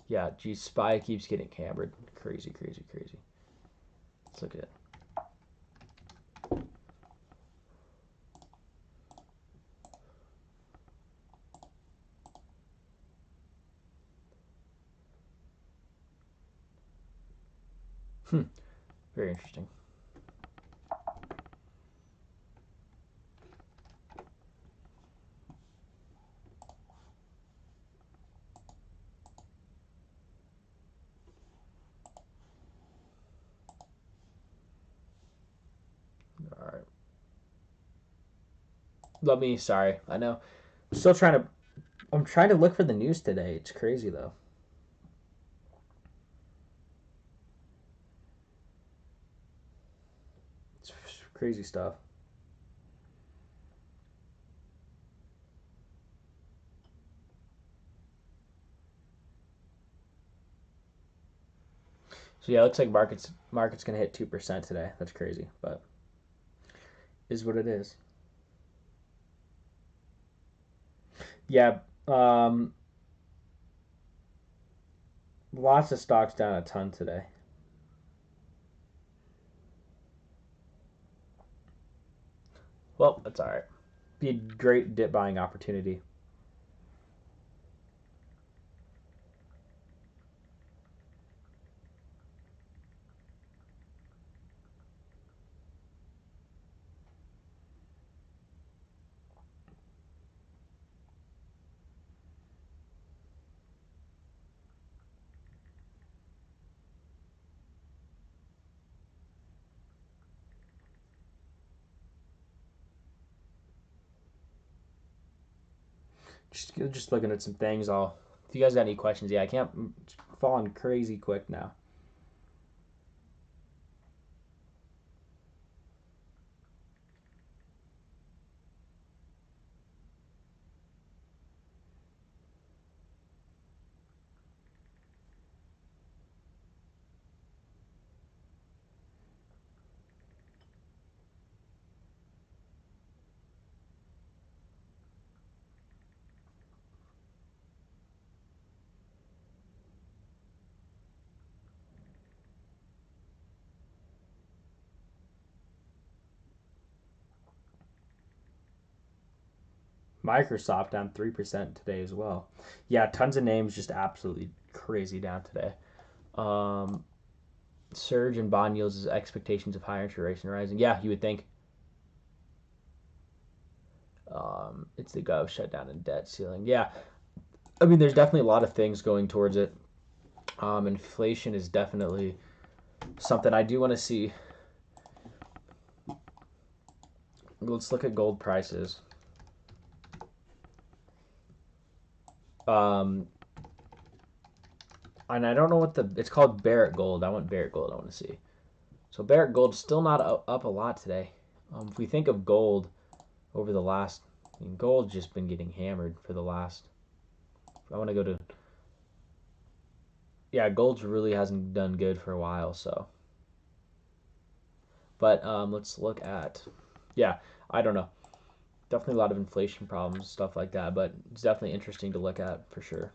Yeah, geez, Spy keeps getting hammered. Crazy, crazy, crazy. Let's look at it. Very interesting. All right. Sorry. I know. I'm trying to look for the news today. It's crazy though. It's crazy stuff. So yeah, it looks like market's gonna hit 2% today. That's crazy, but is what it is. Yeah, lots of stocks down a ton today. Well, that's all right. Be a great dip buying opportunity. Just looking at some things. If you guys got any questions, yeah, I can't falling crazy quick now. Microsoft down 3% today as well. Yeah, tons of names just absolutely crazy down today. Surge in bond yields as expectations of higher interest rates and rising. Yeah, you would think. It's the gov shutdown and debt ceiling. Yeah, I mean, there's definitely a lot of things going towards it. Inflation is definitely something I do want to see. Let's look at gold prices. And I don't know what it's called. Barrick Gold. I want Barrick Gold. I want to see. So Barrick Gold still not up a lot today. If we think of gold over the last, I mean, gold's just been getting hammered for the last. I want to go to. Yeah, gold's really hasn't done good for a while. So, but let's look at. Yeah, I don't know. Definitely a lot of inflation problems, stuff like that. But it's definitely interesting to look at for sure.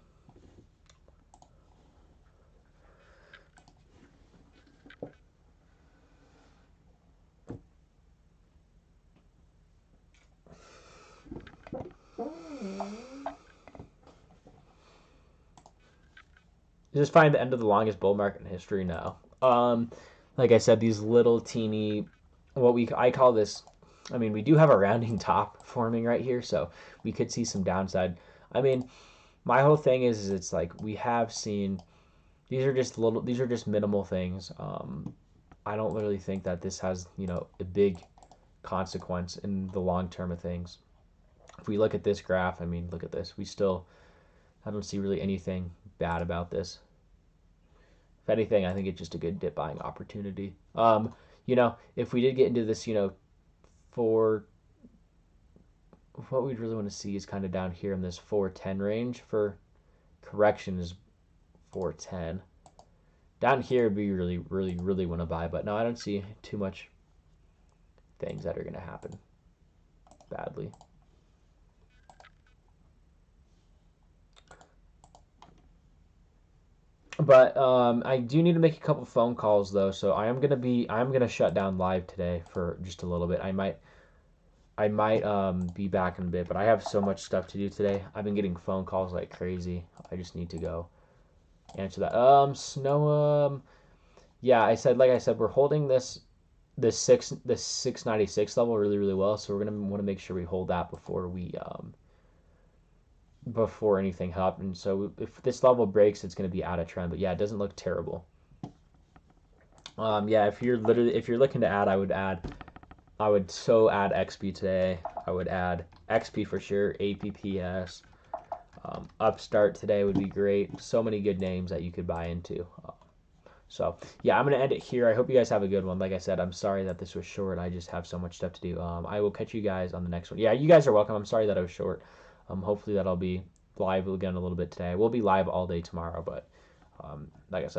You just find the end of the longest bull market in history now. Like I said, these little teeny, I call this. I mean, we do have a rounding top forming right here, so we could see some downside. I mean, my whole thing is it's like we have seen these are just minimal things. I don't really think that this has a big consequence in the long term of things. If we look at this graph, I mean, look at this. I don't see really anything bad about this. If anything, I think it's just a good dip buying opportunity. If we did get into this, for what we'd really want to see is kind of down here in this 410 range for correction is 410. Down here would be really, really, really want to buy, but no, I don't see too much things that are going to happen badly. But I do need to make a couple phone calls though, so I'm gonna shut down live today for just a little bit. I might be back in a bit, but I have so much stuff to do today. I've been getting phone calls like crazy. I just need to go answer that. Snow. Yeah, like I said, we're holding this 696 level really really well, so we're gonna want to make sure we hold that before anything happens. So if this level breaks, it's going to be out of trend. But yeah, it doesn't look terrible. Yeah, if you're looking to add, I would add XP today. I would add XP for sure. APPS, Upstart today would be great. So many good names that you could buy into. So yeah, I'm gonna end it here. I hope you guys have a good one. Like I said, I'm sorry that this was short. I just have so much stuff to do. I will catch you guys on the next one. Yeah, you guys are welcome. I'm sorry that I was short. Hopefully that I'll be live again a little bit today. We'll be live all day tomorrow, but like I said.